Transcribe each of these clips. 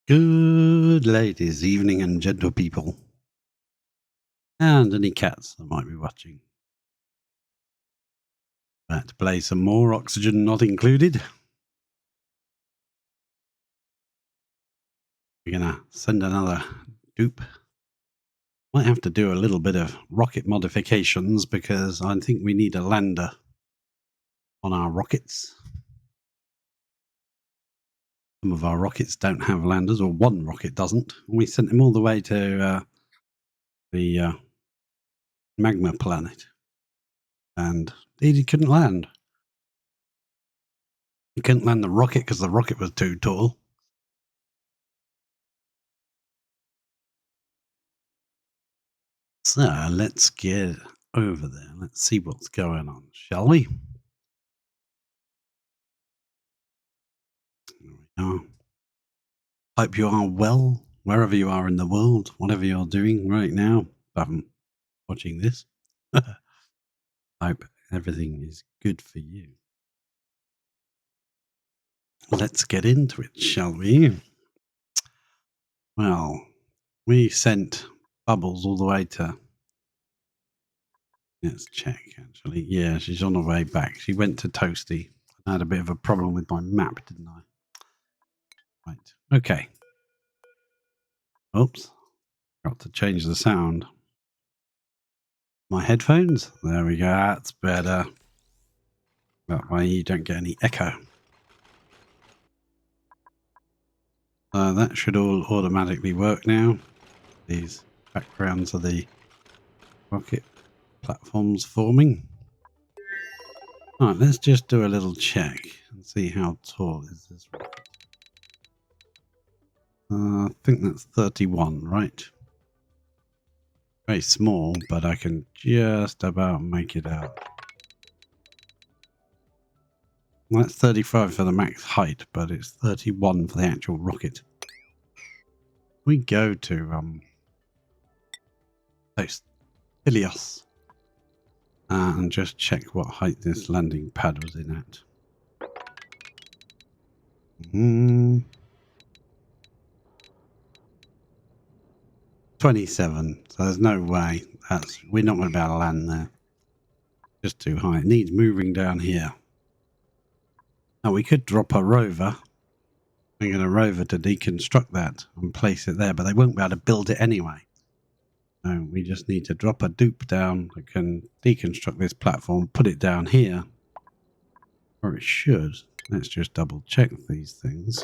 Good ladies, evening, and gentle people, and any cats that might be watching. About to play some more Oxygen Not Included. We're gonna send another dupe. Might have to do a little bit of rocket modifications because I think we need a lander on our rockets. Some of our rockets don't have landers, or one rocket doesn't. We sent him all the way to the magma planet, and he couldn't land. He couldn't land the rocket because the rocket was too tall. So let's get over there. Let's see what's going on, shall we? There we are. Hope you are well, wherever you are in the world, whatever you're doing right now. Watching this. Hope everything is good for you. Let's get into it, shall we? Well, we sent Bubbles all the way to. Let's check, actually. Yeah, she's on her way back. She went to Toasty. I had a bit of a problem with my map, didn't I? Right. Okay. Oops. Got to change the sound. My headphones? There we go. That's better. That way you don't get any echo. That should all automatically work now. These backgrounds of the rocket platforms forming. Alright, let's just do a little check and see how tall is this rocket. I think that's 31, right? Very small, but I can just about make it out. Well, that's 35 for the max height, but it's 31 for the actual rocket. We go to Ilios and just check what height this landing pad was in at. 27. So there's no way we're not going to be able to land there. Just too high. It needs moving down here. Now we could drop a rover. I'm going to rover to deconstruct that and place it there, but they won't be able to build it anyway. So we just need to drop a dupe down that can deconstruct this platform, put it down here, or it should. Let's just double check these things.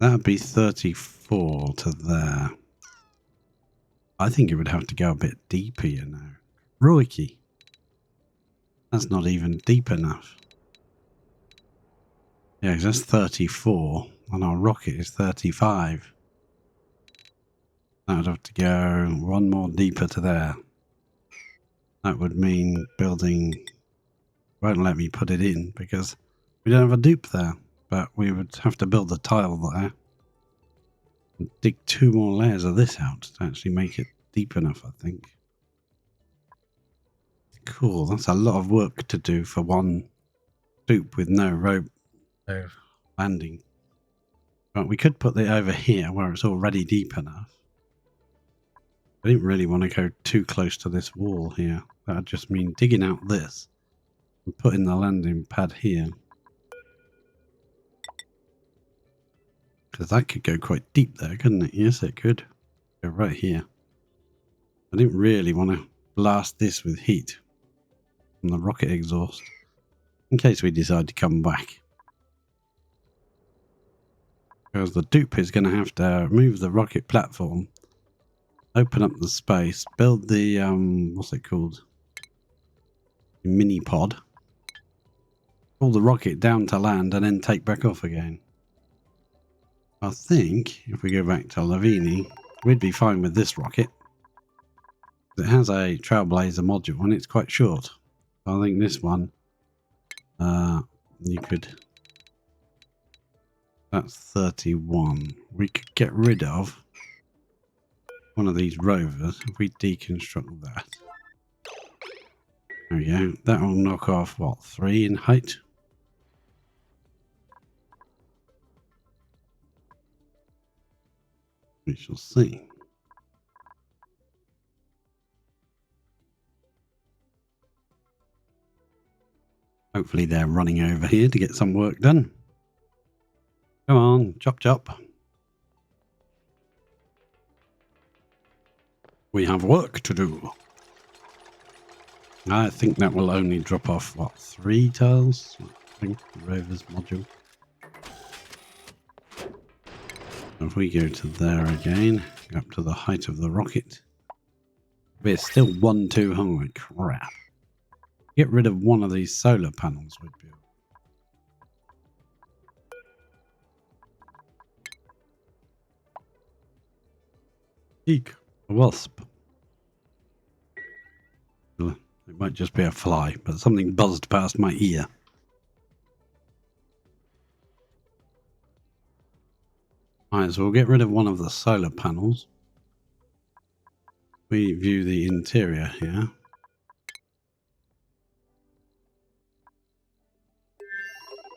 That would be 34 to there. I think it would have to go a bit deeper, you know. Roiki. That's not even deep enough. Yeah, because that's 34, and our rocket is 35. That would have to go one more deeper to there. That would mean building... Won't let me put it in, because we don't have a dupe there. But we would have to build a tile there. And dig 2 more layers of this out to actually make it deep enough, I think. Cool, that's a lot of work to do for one dupe with no rope landing. But we could put it over here where it's already deep enough. I didn't really want to go too close to this wall here. That would just mean digging out this and putting the landing pad here. Because that could go quite deep there, couldn't it? Yes, it could. Go right here. I didn't really want to blast this with heat from the rocket exhaust in case we decide to come back. Because the dupe is going to have to move the rocket platform, open up the space, build the, what's it called? Mini pod. Pull the rocket down to land and then take back off again. I think if we go back to Lavini, we'd be fine with this rocket. It has a Trailblazer module and it's quite short. I think this one, you could... That's 31. We could get rid of one of these rovers if we deconstruct that. There we go. That will knock off, what, 3 in height? We shall see. Hopefully they're running over here to get some work done. Come on, chop chop. We have work to do. I think that will only drop off, what, 3 tiles? I think the rover's module. If we go to there again, up to the height of the rocket, we're still 1 too high. Crap. Get rid of one of these solar panels would be. Eek, a wasp. It might just be a fly, but something buzzed past my ear. Alright, so we'll get rid of one of the solar panels. We view the interior here.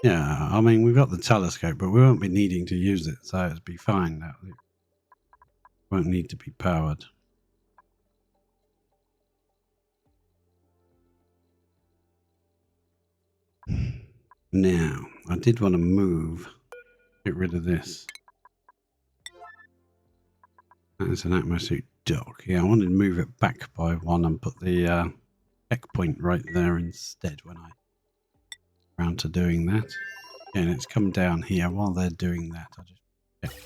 Yeah, I mean, we've got the telescope, but we won't be needing to use it, so it'll be fine now. It won't need to be powered. Now, I did want to get rid of this. That's an atmosphere dock. Yeah, I wanted to move it back by 1 and put the checkpoint right there instead when I around to doing that. And it's come down here while they're doing that. I just check.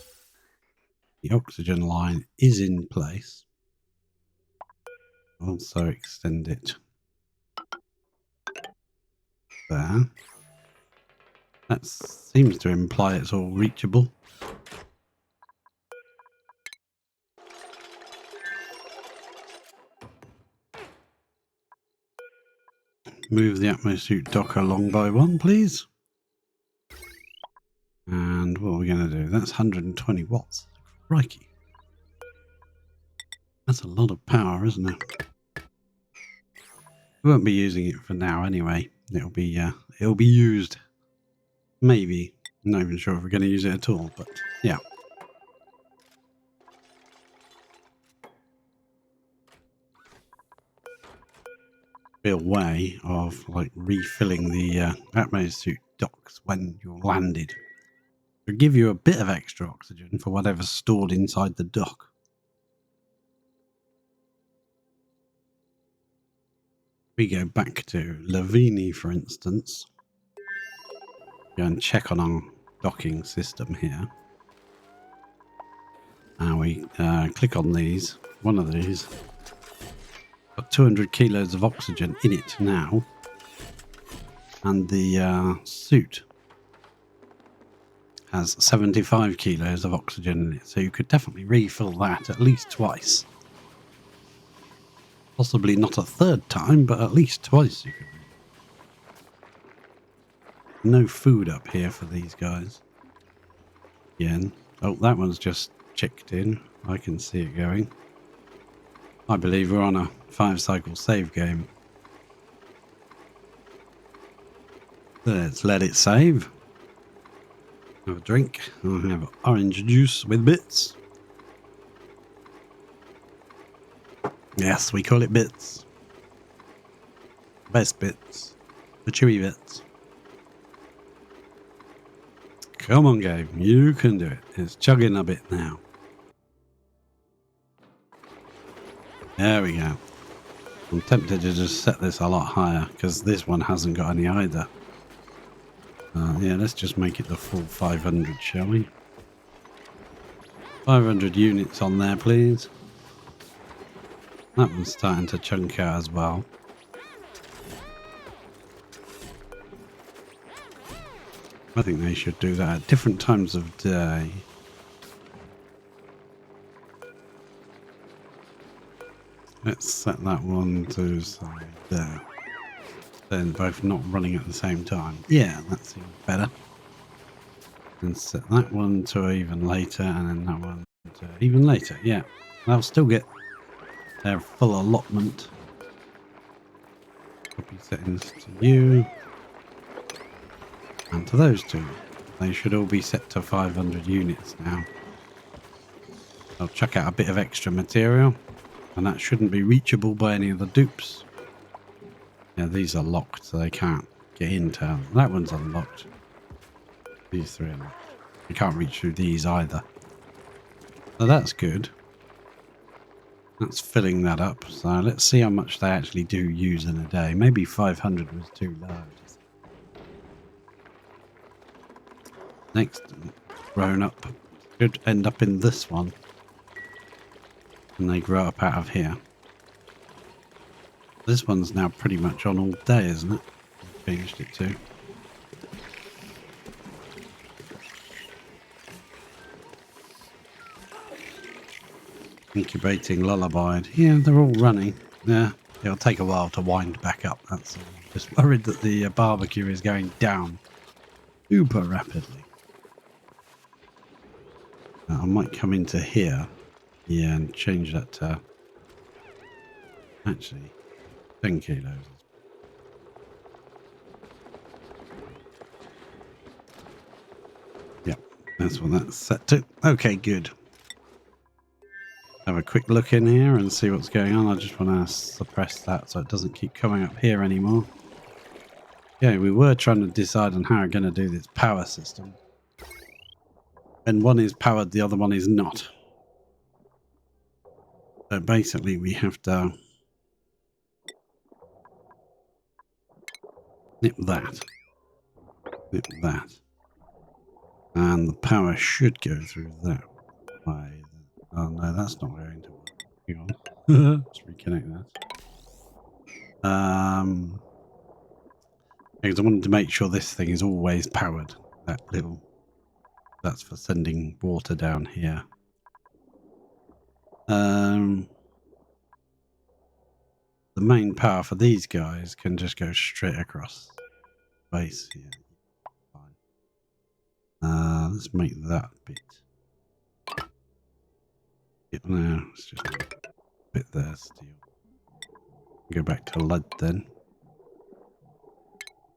The oxygen line is in place. Also extend it there. That seems to imply it's all reachable. Move the atmosuit dock along by 1, please. And what are we going to do? That's 120 watts. Crikey. That's a lot of power, isn't it? We won't be using it for now anyway. It'll be used. Maybe. I'm not even sure if we're going to use it at all, but yeah. Be a way of like refilling the atmosuit docks when you're landed. It'll give you a bit of extra oxygen for whatever's stored inside the dock. We go back to Lavini, for instance. Go and check on our docking system here. And we click on these. One of these. Got 200 kilos of oxygen in it now. And the suit has 75 kilos of oxygen in it. So you could definitely refill that at least twice. Possibly not a 3rd time, but at least twice you could. No food up here for these guys. Again. Oh, that one's just checked in. I can see it going. I believe we're on a 5-cycle save game. Let's let it save. Have a drink. I'll have orange juice with bits. Yes, we call it bits. Best bits. The chewy bits. Come on, game. You can do it. It's chugging a bit now. There we go. I'm tempted to just set this a lot higher because this one hasn't got any either. Yeah, let's just make it the full 500, shall we? 500 units on there, please. That one's starting to chunk out as well. I think they should do that at different times of day. Let's set that one to say there. Then both not running at the same time. Yeah, that seems better. And set that one to even later, and then that one to even later. Yeah, they'll still get their full allotment. Copy settings to you. And to those two. They should all be set to 500 units now. I'll chuck out a bit of extra material, and that shouldn't be reachable by any of the dupes. Yeah, these are locked, so they can't get into. That one's unlocked. These three are locked. You can't reach through these either. So that's good. That's filling that up. So let's see how much they actually do use in a day. Maybe 500 was too low. Next grown up should end up in this one. And they grow up out of here. This one's now pretty much on all day, isn't it? Changed it to. Incubating lullaby. Yeah, they're all running. Yeah, it'll take a while to wind back up. That's all. Just worried that the barbecue is going down super rapidly. Now, I might come into here. Yeah, and change that to actually 10 kilos. Yep, that's what that's set to. Okay, good. Have a quick look in here and see what's going on. I just want to suppress that so it doesn't keep coming up here anymore. Yeah, we were trying to decide on how we're going to do this power system. And one is powered, the other one is not. So basically we have to nip that. Nip that. And the power should go through that way. Oh no, that's not going to work. Hang on. Let's reconnect that. Because I wanted to make sure this thing is always powered. That little... That's for sending water down here. The main power for these guys can just go straight across base here. Fine. Let's make that bit. No, it's just a bit there still. Go back to lead then.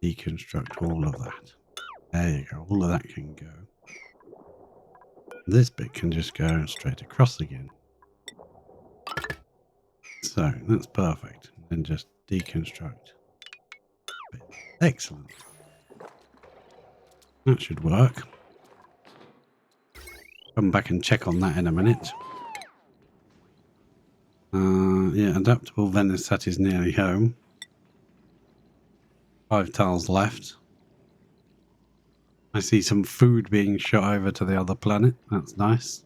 Deconstruct all of that. There you go. All of that can go. This bit can just go straight across again. So that's perfect. And just deconstruct. Excellent. That should work. Come back and check on that in a minute. Yeah, adaptable Venisat is nearly home. 5 tiles left. I see some food being shot over to the other planet. That's nice.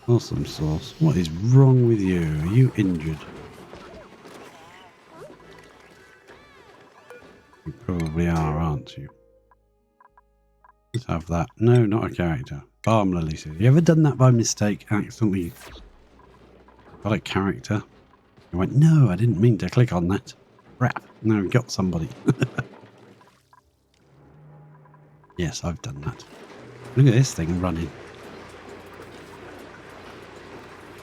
Awesome sauce. What is wrong with you? Are you injured? You probably are, aren't you? Let's have that. No, not a character. Balm Lily says, you ever done that by mistake? Accidentally got a character? I went, no, I didn't mean to click on that. Crap. No, I've got somebody. Yes, I've done that. Look at this thing running.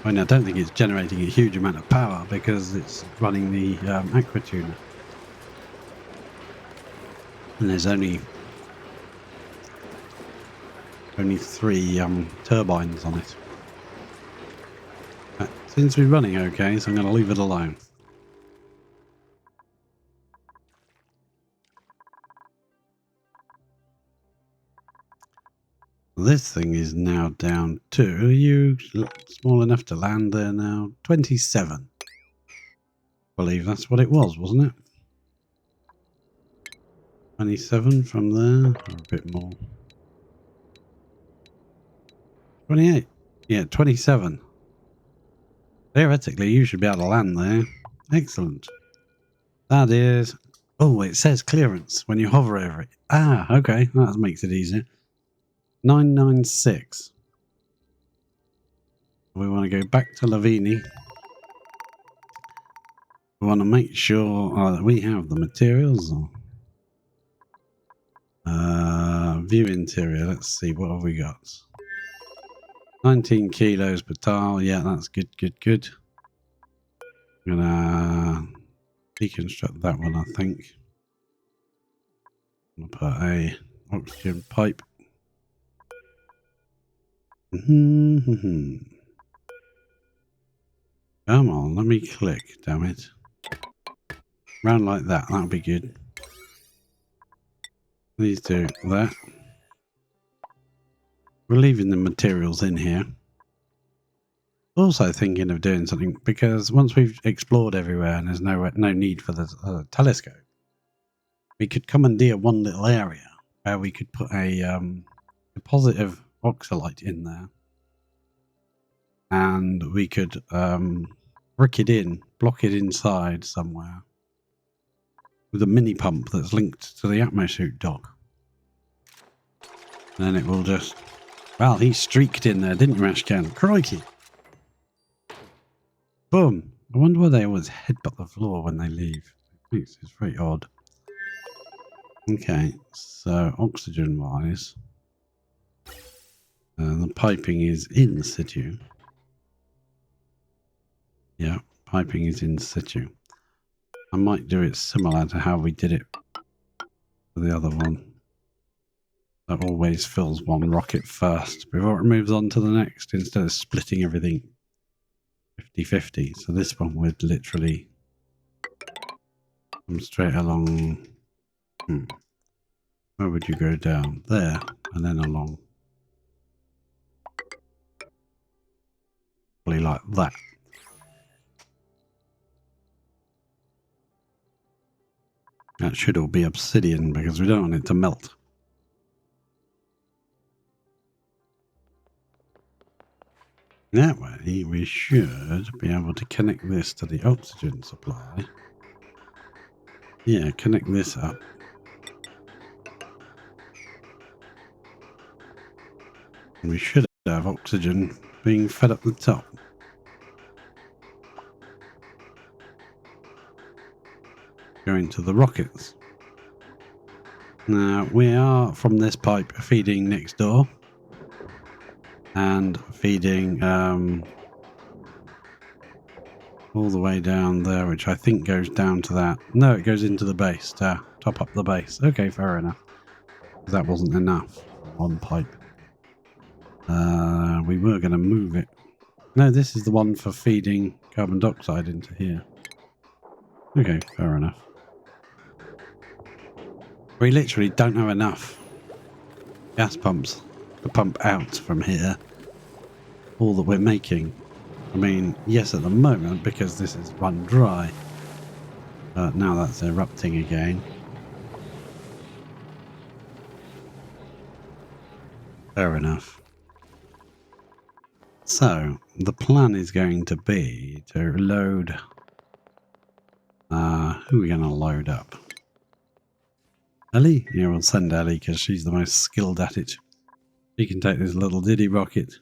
I mean, I don't think it's generating a huge amount of power because it's running the aqua tuner. And there's only 3 turbines on it. It seems to be running okay, so I'm going to leave it alone. This thing is now down to, are you small enough to land there now? 27. I believe that's what it was, wasn't it? 27 from there, or a bit more. 28. Yeah, 27. Theoretically, you should be able to land there. Excellent. That is... Oh, it says clearance when you hover over it. Ah, okay. That makes it easier. 996. We want to go back to Lavini. We want to make sure that we have the materials. View interior. Let's see. What have we got? 19 kilos per tile. Yeah, that's good, good, good. I'm going to deconstruct that one, I think. I'm going to put a oxygen pipe. Come on, let me click, damn it. Round like that, that'll be good. Please do that. We're leaving the materials in here. Also thinking of doing something, because once we've explored everywhere and there's no need for the telescope, we could commandeer one little area where we could put a deposit of oxalite in there, and we could brick it in, block it inside somewhere with a mini pump that's linked to the atmosuit dock. And then it will just... Well, he streaked in there, didn't you, Ashcan? Crikey! Boom! I wonder why they always headbutt the floor when they leave. It's very odd. Okay, so oxygen-wise, the piping is in situ. Yeah, piping is in situ. I might do it similar to how we did it for the other one. That always fills one rocket first before it moves on to the next, instead of splitting everything 50-50. So this one would literally come straight along. Where would you go down? There, and then along. Probably like that. That should all be obsidian because we don't want it to melt. That way we should be able to connect this to the oxygen supply. Yeah, connect this up. And we should have oxygen being fed up the top. Going to the rockets. Now we are from this pipe feeding next door. And feeding all the way down there, which I think goes down to that. No, it goes into the base to top up the base. Okay, fair enough. That wasn't enough. One pipe. We were going to move it. No, this is the one for feeding carbon dioxide into here. Okay, fair enough. We literally don't have enough gas pumps to pump out from here all that we're making. I mean, yes, at the moment, because this is run dry. But now that's erupting again. Fair enough. So, the plan is going to be to load... who are we going to load up? Ellie? Yeah, we'll send Ellie because she's the most skilled at it. She can take this little diddy rocket.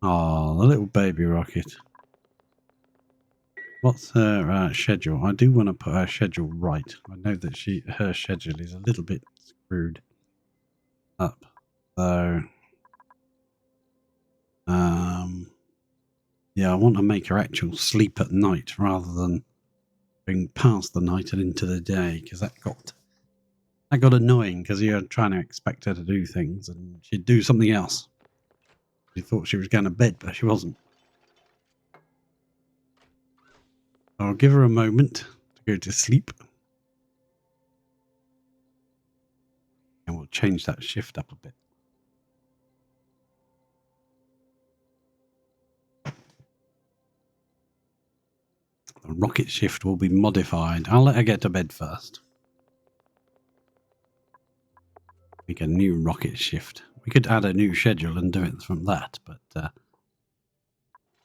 Oh, the little baby rocket. What's her schedule? I do want to put her schedule right. I know that her schedule is a little bit screwed up. So, yeah, I want to make her actual sleep at night rather than being past the night and into the day, because that got annoying because you're trying to expect her to do things and she'd do something else. She thought she was going to bed, but she wasn't. I'll give her a moment to go to sleep. And we'll change that shift up a bit. The rocket shift will be modified. I'll let her get to bed first. Make a new rocket shift. We could add a new schedule and do it from that, but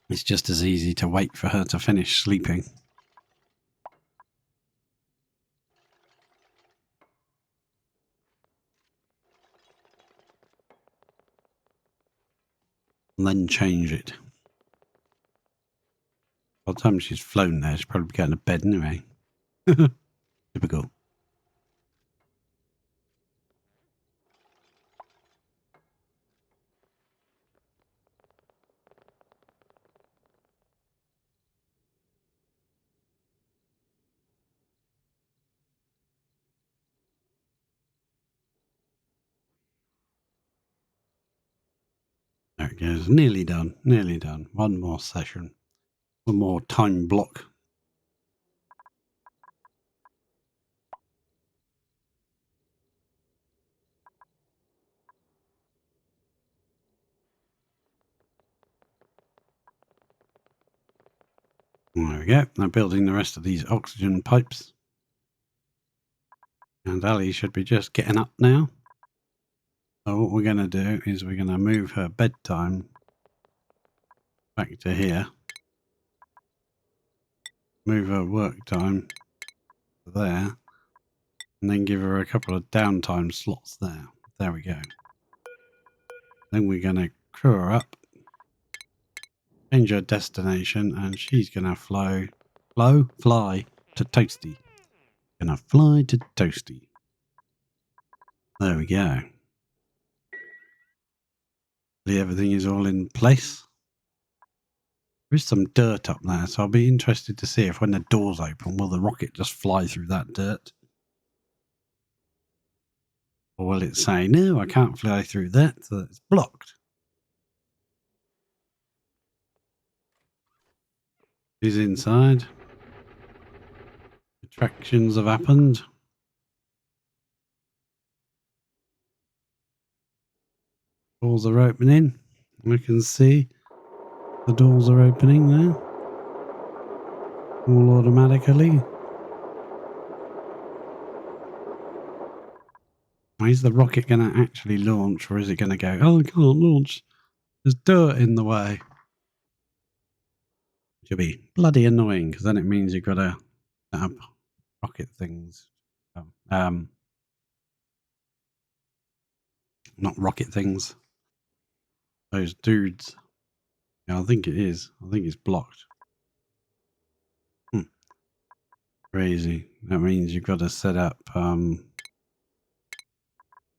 it's just as easy to wait for her to finish sleeping. And then change it. By the time she's flown there, she'll probably be going to bed anyway. Typical. it goes. Nearly done. Nearly done. One more session. One more time block. There we go. Now building the rest of these oxygen pipes. And Ali should be just getting up now. So what we're going to do is we're going to move her bedtime back to here. Move her work time to there. And then give her a couple of downtime slots there. There we go. Then we're going to crew her up. Change her destination. And she's going to fly to Toasty. Gonna fly to Toasty. There we go. Everything is all in place. There is some dirt up there, so I'll be interested to see if when the doors open, will the rocket just fly through that dirt? Or will it say, no, I can't fly through that, so it's blocked? Who's inside? Attractions have happened. Doors are opening. We can see the doors are opening there. All automatically. Is the rocket going to actually launch, or is it going to go, oh, I can't launch? There's dirt in the way. Should be bloody annoying, because then it means you've got to set up rocket things. Not rocket things. Those dudes. Yeah, I think it is. I think it's blocked. Crazy. That means you've got to set up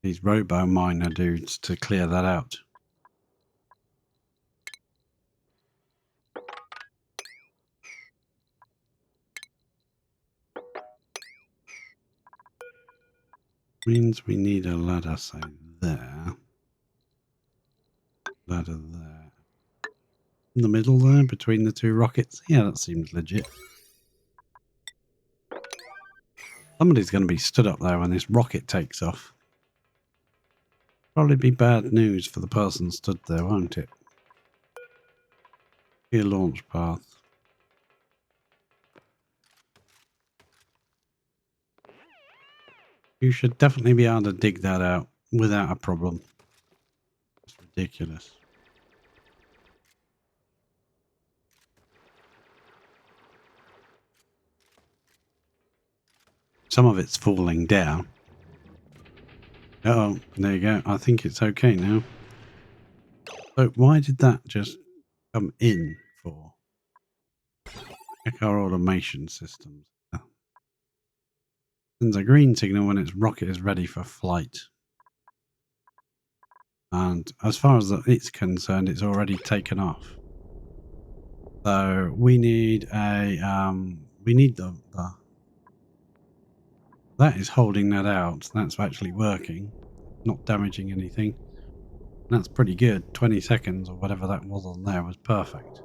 these robo miner dudes to clear that out. Means we need a ladder, say there. Ladder there. In the middle there, between the two rockets. Yeah, that seems legit. Somebody's going to be stood up there when this rocket takes off. Probably be bad news for the person stood there, won't it? Here, launch path. You should definitely be able to dig that out without a problem. It's ridiculous. Some of it's falling down. Oh, there you go. I think it's okay now. So why did that just come in for? Check our automation systems. Sends a green signal when its rocket is ready for flight. And as far as it's concerned, it's already taken off. So we need a that is holding that out. That's actually working, not damaging anything. That's pretty good. 20 seconds or whatever that was on there was perfect.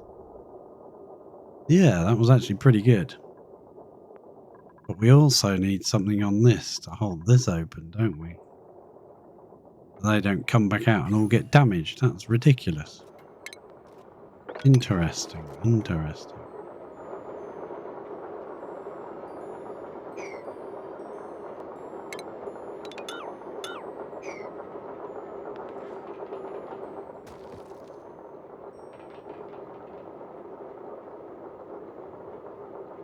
Yeah, that was actually pretty good. But we also need something on this to hold this open, don't we? They don't come back out and all get damaged. That's ridiculous. Interesting, interesting.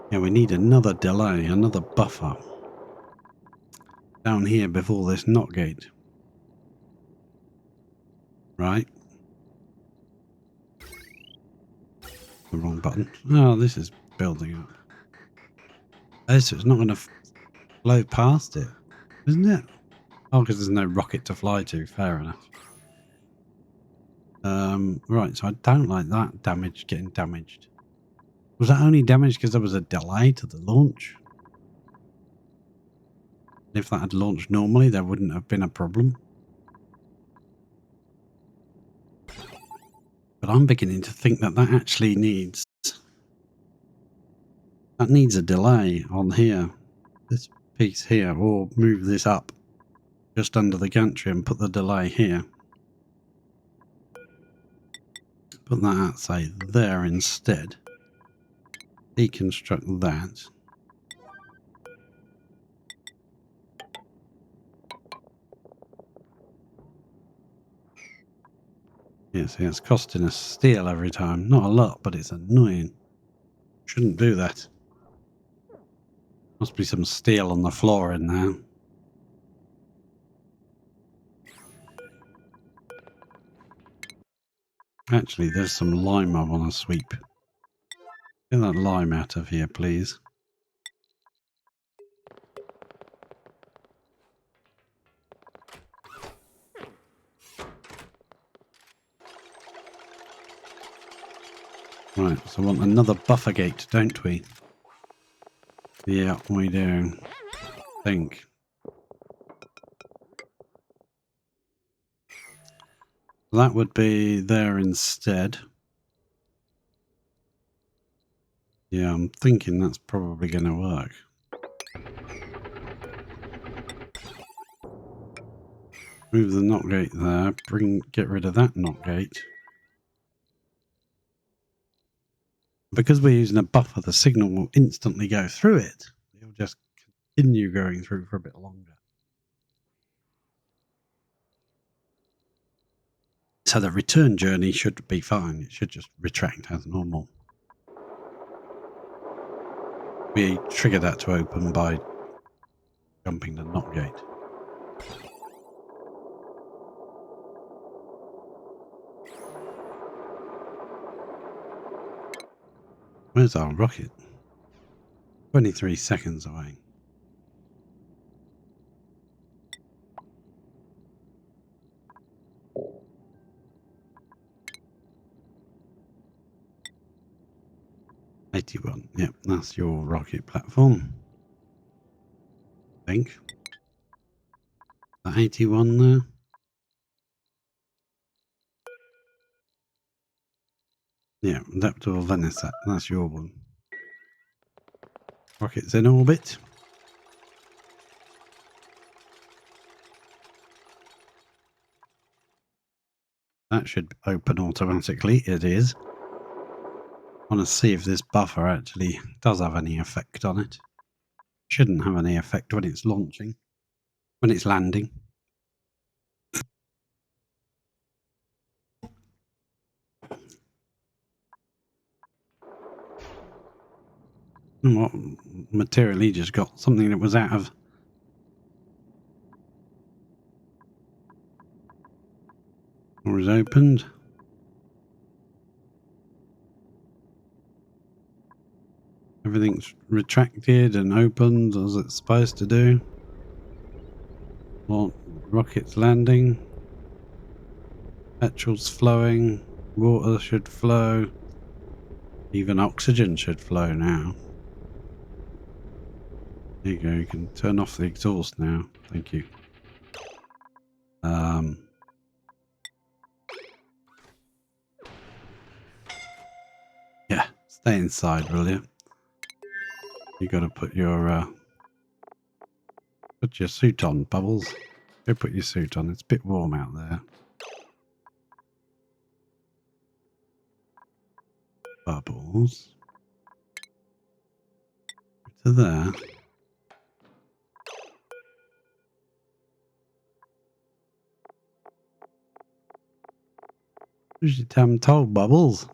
Yeah, we need another delay, another buffer. Down here before this knot gate. Right. The wrong button. Oh, this is building up. Oh, so it's not going to flow past it, isn't it? Oh, because there's no rocket to fly to. Fair enough. Right, so I don't like that damage getting damaged. Was that only damaged because there was a delay to the launch? If that had launched normally, there wouldn't have been a problem. But I'm beginning to think that that actually needs a delay on here, this piece here, or move this up just under the gantry and put the delay here. Put that, say, there instead. Deconstruct that. Yeah, see, it's costing us steel every time. Not a lot, but it's annoying. Shouldn't do that. Must be some steel on the floor in there. Actually, there's some lime I want to sweep. Get that lime out of here, please. Right, so we want another buffer gate, don't we? Yeah, we do. I think. That would be there instead. Yeah, I'm thinking that's probably going to work. Move the knock gate there. Get rid of that knock gate. Because we're using a buffer, the signal will instantly go through it. It'll just continue going through for a bit longer. So the return journey should be fine. It should just retract as normal. We trigger that to open by jumping the knock gate. Where's our rocket? 23 seconds away. $81. Yep, that's your rocket platform. I think. That 81 there. Yeah, adaptable Venisat. That's your one. Rockets in orbit. That should open automatically. It is. I want to see if this buffer actually does have any effect on it. Shouldn't have any effect when it's launching. When it's landing. And what material he just got? Something that was out of... Or is opened. Everything's retracted and opened as it's supposed to do. Well, rocket's landing. Petrol's flowing. Water should flow. Even oxygen should flow now. There you go. You can turn off the exhaust now. Thank you. Yeah, stay inside, will you? You got to put your suit on, Bubbles. Go put your suit on. It's a bit warm out there. Bubbles. To there. Who's your damn told, Bubbles?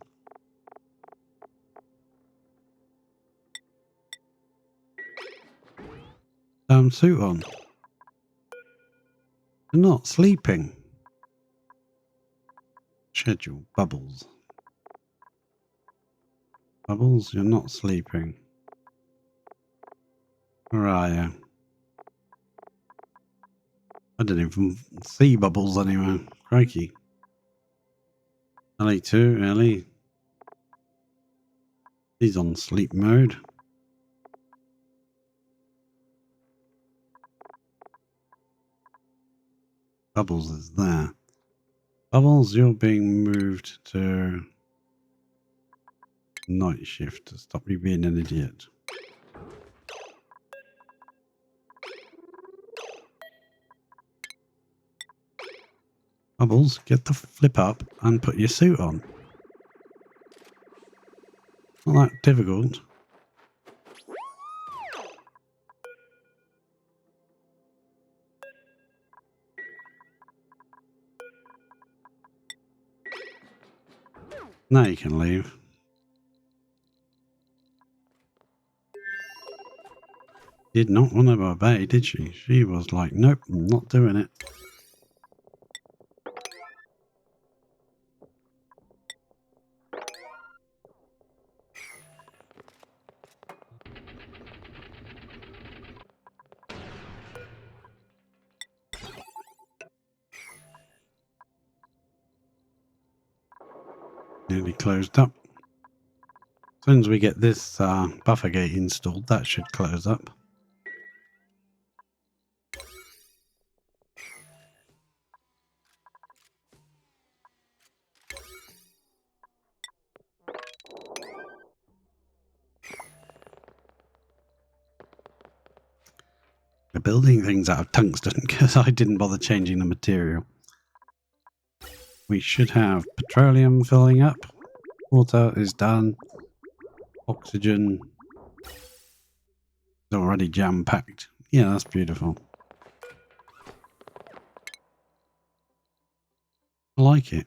Damn suit on. You're not sleeping. Schedule, Bubbles. Bubbles, you're not sleeping. Where are you? I didn't even see Bubbles anywhere. Crikey. Ellie too, Ellie. He's on sleep mode. Bubbles is there. Bubbles, you're being moved to night shift to stop you being an idiot. Bubbles, get the flip up and put your suit on. Not that difficult. Now you can leave. Did not want to obey, did she? She was like, nope, I'm not doing it. Nearly closed up. As soon as we get this buffer gate installed, that should close up. We're building things out of tungsten because I didn't bother changing the material. We should have petroleum filling up. Water is done. Oxygen is already jam-packed. Yeah, that's beautiful. I like it.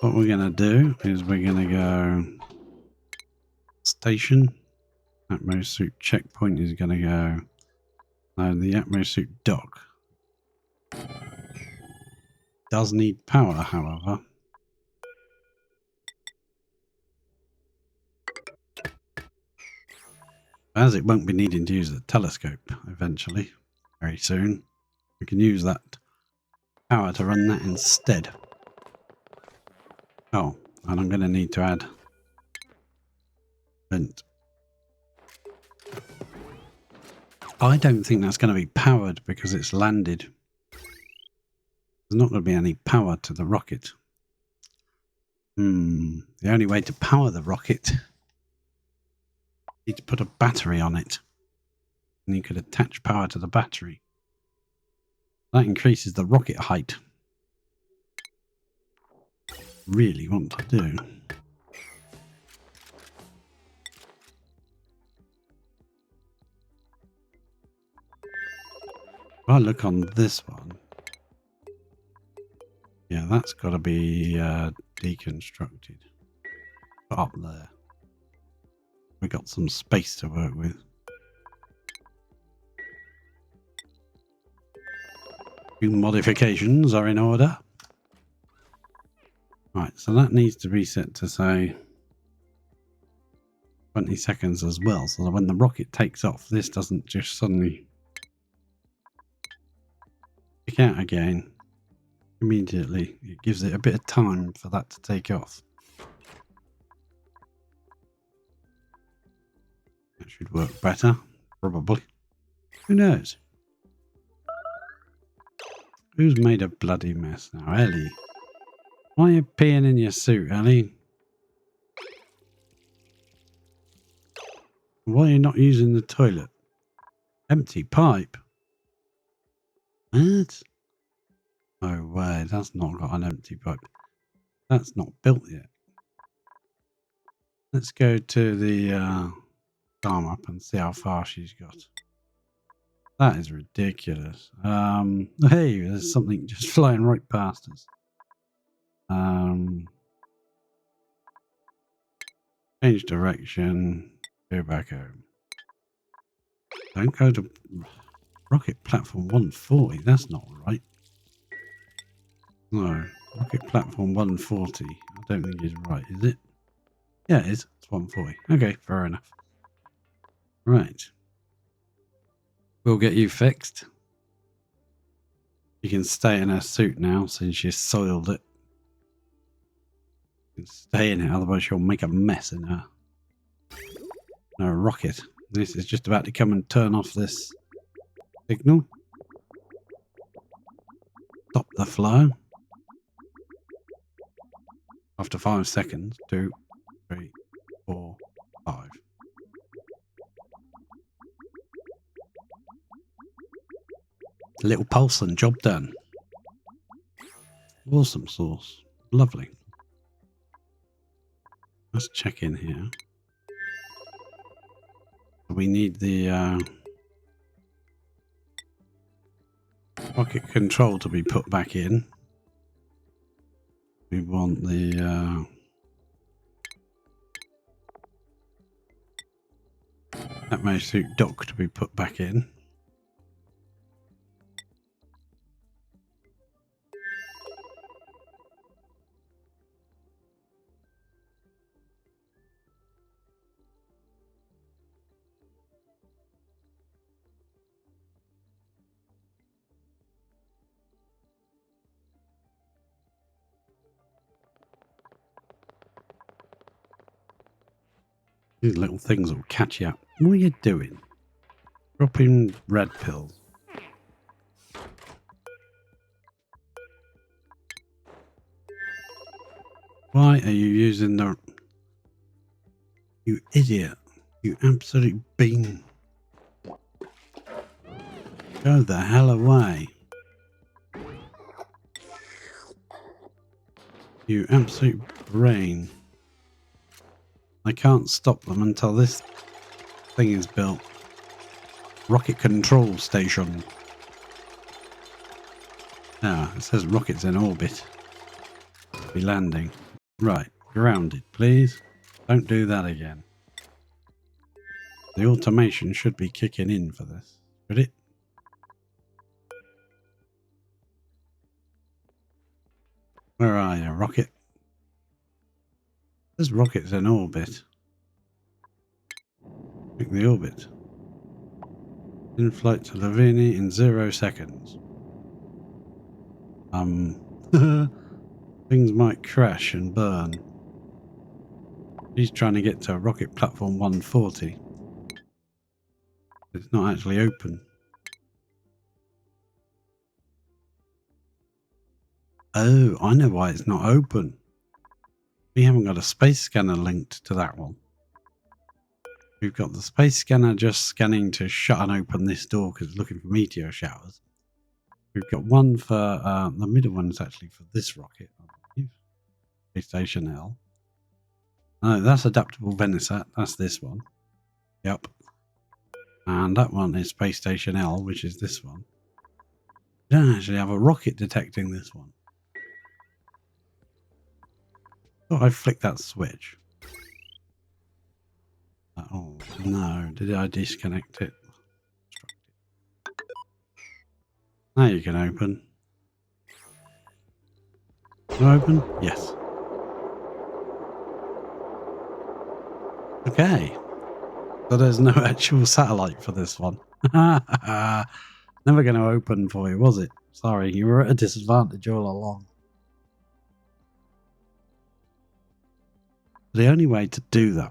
What we're going to do is we're going to go station. Atmosuit checkpoint is going to go. No, the Atmosuit dock does need power, however. As it won't be needing to use the telescope eventually, very soon, we can use that power to run that instead. Oh, and I'm going to need to add vent. I don't think that's going to be powered because it's landed. There's not going to be any power to the rocket. The only way to power the rocket is to put a battery on it. And you could attach power to the battery. That increases the rocket height. Really want to do. If I look on this one, yeah, that's got to be deconstructed. Put up there. We got some space to work with. Few modifications are in order. Right, so that needs to be set to say 20 seconds as well, so that when the rocket takes off, this doesn't just suddenly kick out again immediately. It gives it a bit of time for that to take off. That should work better, probably. Who knows? Who's made a bloody mess now? Ellie. Why are you peeing in your suit, Ellie? Why are you not using the toilet? Empty pipe? What? No way, that's not got an empty pipe. That's not built yet. Let's go to the farm up and see how far she's got. That is ridiculous. Hey, there's something just flying right past us. Change direction. Go back home. Don't go to rocket platform 140. That's not right. No, rocket platform 140. I don't think is right, is it? Yeah, it is. It's 140. Okay, fair enough. Right. We'll get you fixed. You can stay in her suit now since you soiled it. You can stay in it, otherwise you'll make a mess in her. No rocket. This is just about to come and turn off this signal. Stop the flow. After 5 seconds, 2, 3, 4, 5. Little pulse and job done. Awesome sauce. Lovely. Let's check in here. We need the rocket control to be put back in. We want the Atmo suit dock to be put back in. These little things will catch you up. What are you doing? Dropping red pills. Why are you using the... You idiot. You absolute bean. Go the hell away. You absolute brain. I can't stop them until this thing is built. Rocket control station. Ah, it says rockets in orbit. Be landing. Right, grounded, please. Don't do that again. The automation should be kicking in for this. Should it? Where are you, rocket? There's rockets in orbit. Pick the orbit. In flight to Lavini in 0 seconds. Things might crash and burn. He's trying to get to rocket platform 140. It's not actually open. Oh, I know why it's not open. We haven't got a space scanner linked to that one. We've got the space scanner just scanning to shut and open this door because it's looking for meteor showers. We've got one for the middle one is actually for this rocket, I believe. Space Station L. No, that's adaptable Venisat. That's this one. Yep. And that one is Space Station L, which is this one. We don't actually have a rocket detecting this one. Thought I flicked that switch. Oh, no. Did I disconnect it? Now you can open. Can I open? Yes. Okay. So there's no actual satellite for this one. Never going to open for you, was it? Sorry, you were at a disadvantage all along. The only way to do that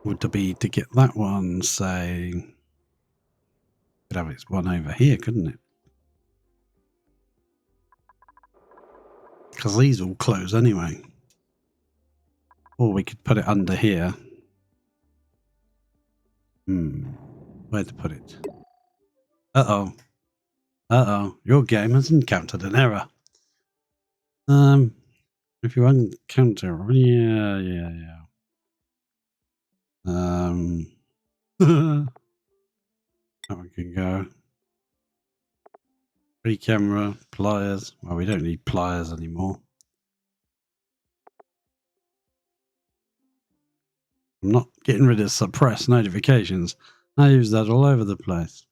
would be to get that one, say... Could have its one over here, couldn't it? Because these all close anyway. Or we could put it under here. Where to put it? Uh-oh. Uh-oh. Your game has encountered an error. If you encounter... Yeah. That one can go. Free camera, pliers. Well, we don't need pliers anymore. I'm not getting rid of suppress notifications. I use that all over the place.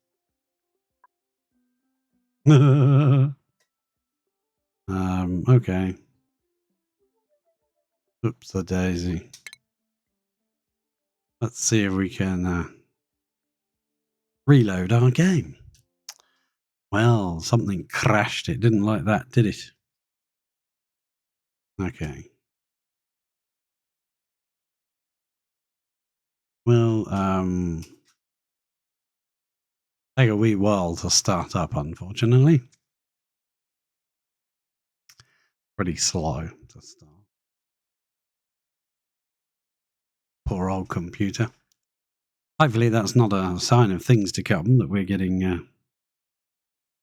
Okay. Oops, the daisy. Let's see if we can reload our game. Well, something crashed. It didn't like that, did it? Okay. Well, take a wee while to start up, unfortunately. Pretty slow to start. Poor old computer. Hopefully that's not a sign of things to come, that we're getting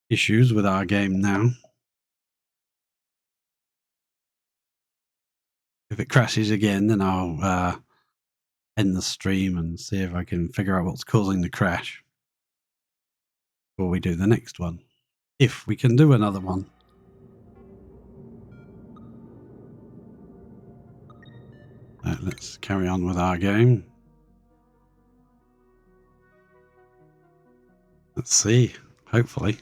issues with our game now. If it crashes again, then I'll end the stream and see if I can figure out what's causing the crash before we do the next one. If we can do another one. Let's carry on with our game. Let's see. Hopefully.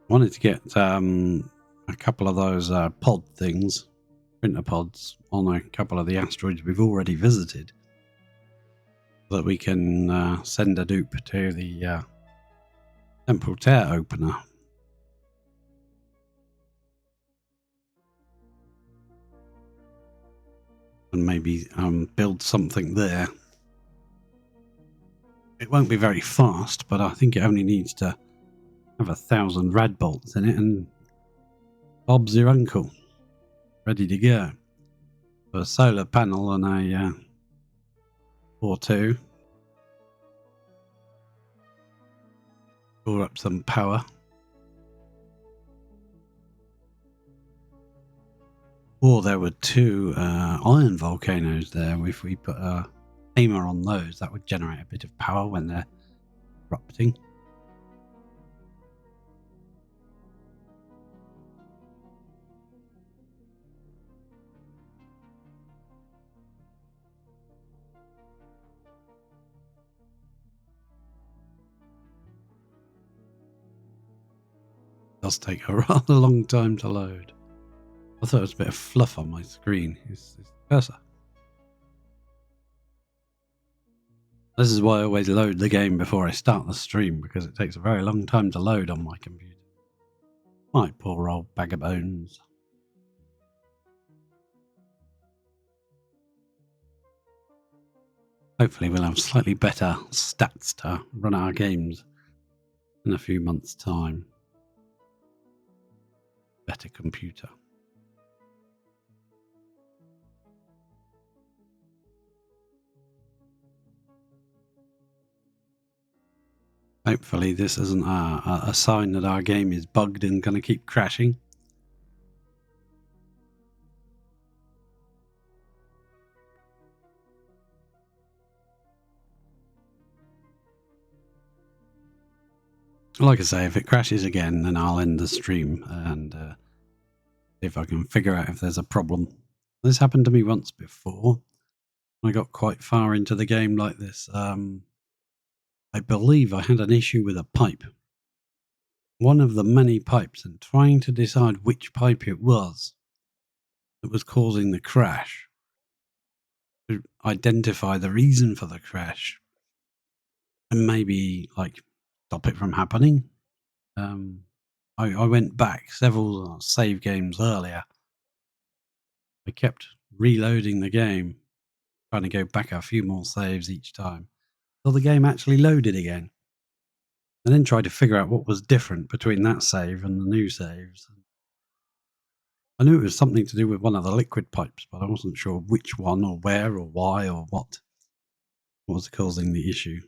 Wanted to get a couple of those pod things, printer pods, on a couple of the asteroids we've already visited, so that we can send a dupe to the temporal tear opener. And maybe build something there. It won't be very fast, but I think it only needs to have 1,000 rad bolts in it, and Bob's your uncle, ready to go. A solar panel and a or two. Store up some power. Or there were 2 iron volcanoes there. If we put a timer on those, that would generate a bit of power when they're erupting. It does take a rather long time to load. I thought it was a bit of fluff on my screen. It's cursor. This is why I always load the game before I start the stream, because it takes a very long time to load on my computer. My poor old bag of bones. Hopefully we'll have slightly better stats to run our games in a few months' time. Better computer. Hopefully this isn't a sign that our game is bugged and going to keep crashing. Like I say, if it crashes again, then I'll end the stream and see if I can figure out if there's a problem. This happened to me once before. I got quite far into the game like this. I believe I had an issue with a pipe. One of the many pipes, and trying to decide which pipe it was that was causing the crash, to identify the reason for the crash and maybe like stop it from happening. I went back several save games earlier. I kept reloading the game, trying to go back a few more saves each time, till the game actually loaded again. And then tried to figure out what was different between that save and the new saves. I knew it was something to do with one of the liquid pipes, but I wasn't sure which one or where or why or what was causing the issue.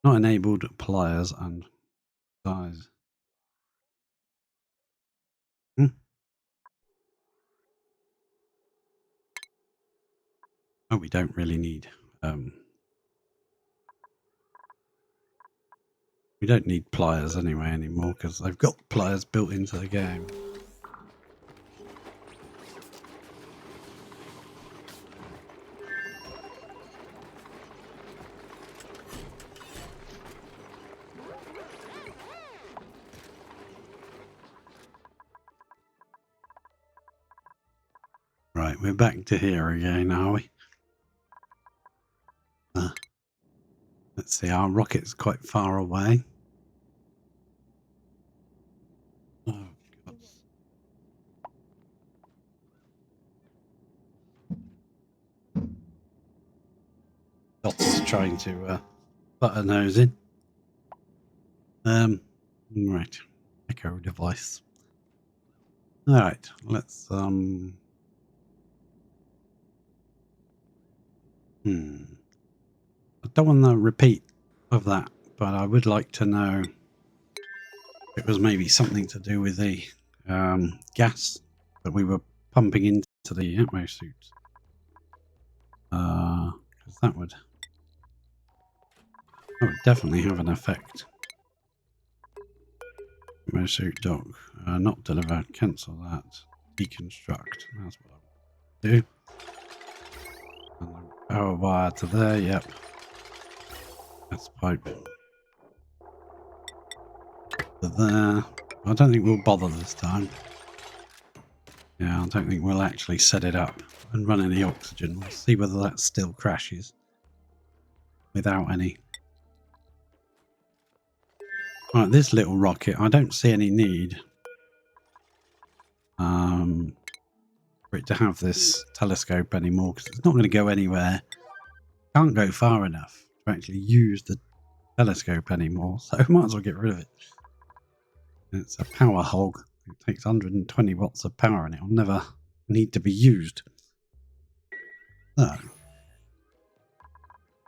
Not enabled pliers and size. Oh, we don't really need we don't need pliers anyway anymore, because they've got pliers built into the game. Right, we're back to here again, are we? Let's see, our rocket's quite far away. Oh, God. Dots is trying to put her nose in. Right. echo device. Alright, let's I don't want to repeat of that, but I would like to know if it was maybe something to do with the gas that we were pumping into the Atmo suits. Because that would definitely have an effect. Atmo suit dock, not deliver, cancel that, deconstruct. That's what I want to do. And the power wire to there, yep. That's pipe. To there. I don't think we'll bother this time. Yeah, I don't think we'll actually set it up and run any oxygen. We'll see whether that still crashes without any. Right, this little rocket, I don't see any need for it to have this telescope anymore, because it's not going to go anywhere. Can't go far enough to actually use the telescope anymore, so might as well get rid of it. It's a power hog. It takes 120 watts of power and it will never need to be used. So, I'll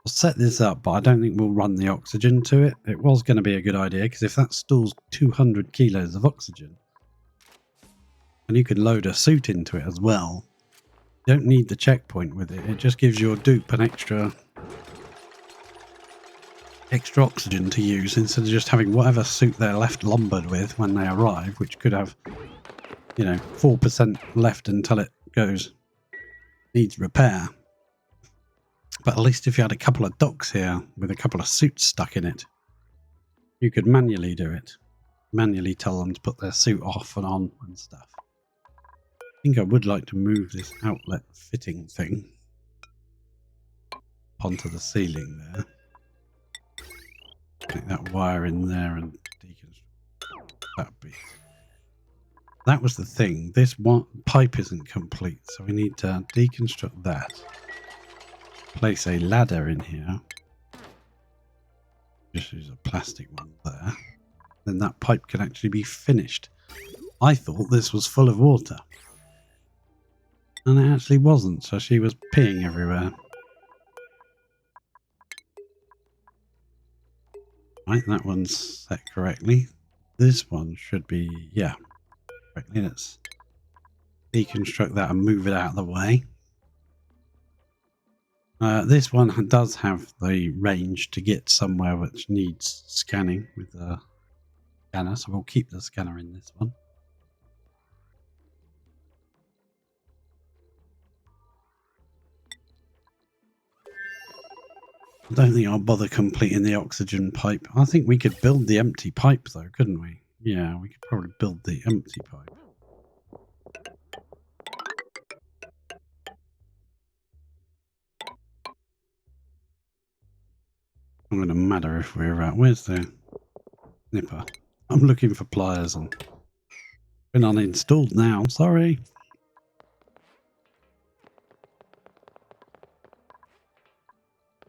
set this up, but I don't think we'll run the oxygen to it. It was going to be a good idea, because if that stores 200 kilos of oxygen, and you could load a suit into it as well, you don't need the checkpoint with it. It just gives your dupe an extra oxygen to use, instead of just having whatever suit they're left lumbered with when they arrive, which could have, you know, 4% left until it needs repair. But at least if you had a couple of docks here with a couple of suits stuck in it, you could manually do it. Manually tell them to put their suit off and on and stuff. I think I would like to move this outlet fitting thing onto the ceiling there. Take that wire in there and deconstruct that bit. That was the thing. This one pipe isn't complete, so we need to deconstruct that. Place a ladder in here. Just use a plastic one there. Then that pipe can actually be finished. I thought this was full of water. And it actually wasn't, so she was peeing everywhere. Right, that one's set correctly. This one should be, yeah, correctly. Let's deconstruct that and move it out of the way. This one does have the range to get somewhere which needs scanning with the scanner, so we'll keep the scanner in this one. I don't think I'll bother completing the oxygen pipe. I think we could build the empty pipe though, couldn't we? Yeah, we could probably build the empty pipe. I'm going to matter if we're where's the nipper? I'm looking for pliers and been uninstalled now, sorry.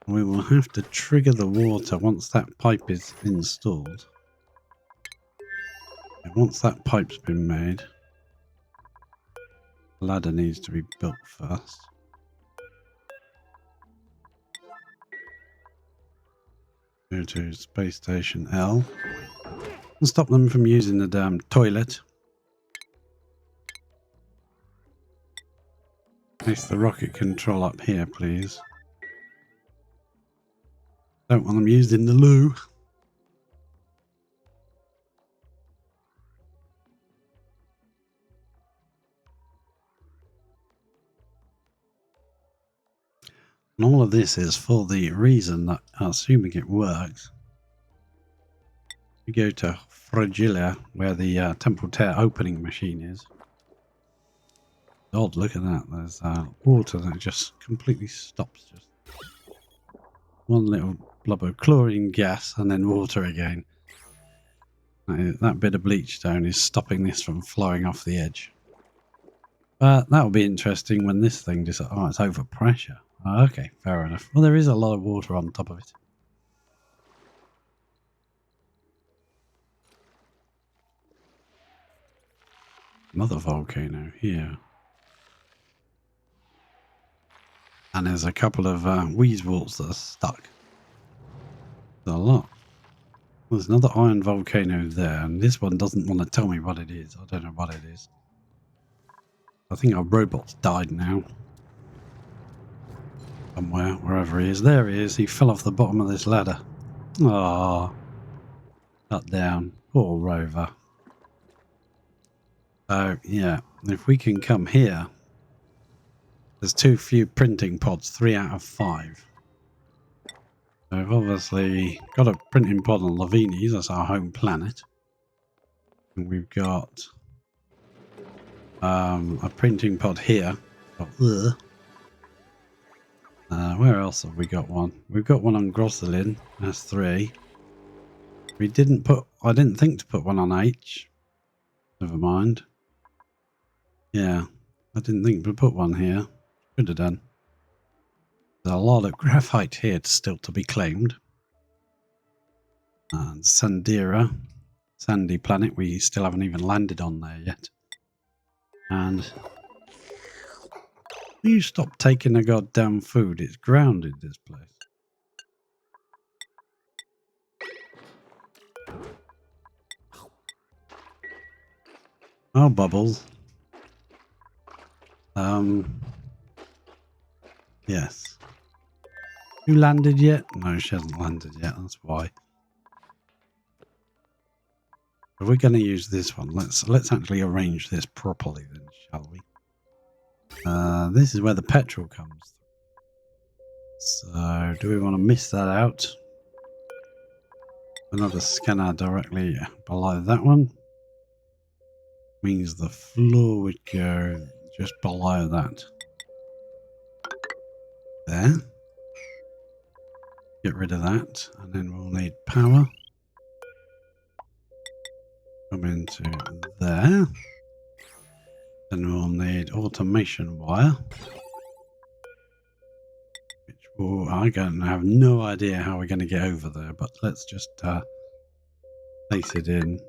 We will have to trigger the water once that pipe is installed. And once that pipe's been made, the ladder needs to be built first. Go to Space Station L. And stop them from using the damn toilet. Place the rocket control up here, please. Don't want them used in the loo. And all of this is for the reason that, assuming it works, we go to Fragilia, where the temporal tear opening machine is. God, look at that. There's water that just completely stops. Just one little blob of chlorine gas and then water again. That bit of bleach stone is stopping this from flowing off the edge. But that'll be interesting when this thing just... Oh, it's over pressure. Oh, okay, fair enough. Well, there is a lot of water on top of it. Another volcano here. And there's a couple of Wheezeworts that are stuck. There's a lot. There's another iron volcano there, and this one doesn't want to tell me what it is. I don't know what it is. I think our robot's died now. Somewhere, wherever he is. There he is. He fell off the bottom of this ladder. Ah, cut down. Poor Rover. So, yeah, if we can come here, there's too few printing pods, 3 out of 5. So we've obviously got a printing pod on Lavini's, that's our home planet. And we've got a printing pod here. Where else have we got one? We've got one on Grosselin, that's 3. I didn't think to put one on H. Never mind. Yeah, I didn't think to put one here. Could have done. There's a lot of graphite here still to be claimed. And Sandira, sandy planet, we still haven't even landed on there yet. And you stop taking the goddamn food, it's grounded, this place. Oh, Bubbles. Yes. You landed yet? No, she hasn't landed yet, that's why. But we're going to use this one. Let's actually arrange this properly then, shall we? This is where the petrol comes through. So, do we want to miss that out? Another scanner directly below that one. Means the floor would go just below that. There. Get rid of that. And then we'll need power. Come into there. Then we'll need automation wire. Which will, I have no idea how we're going to get over there, but let's just place it in,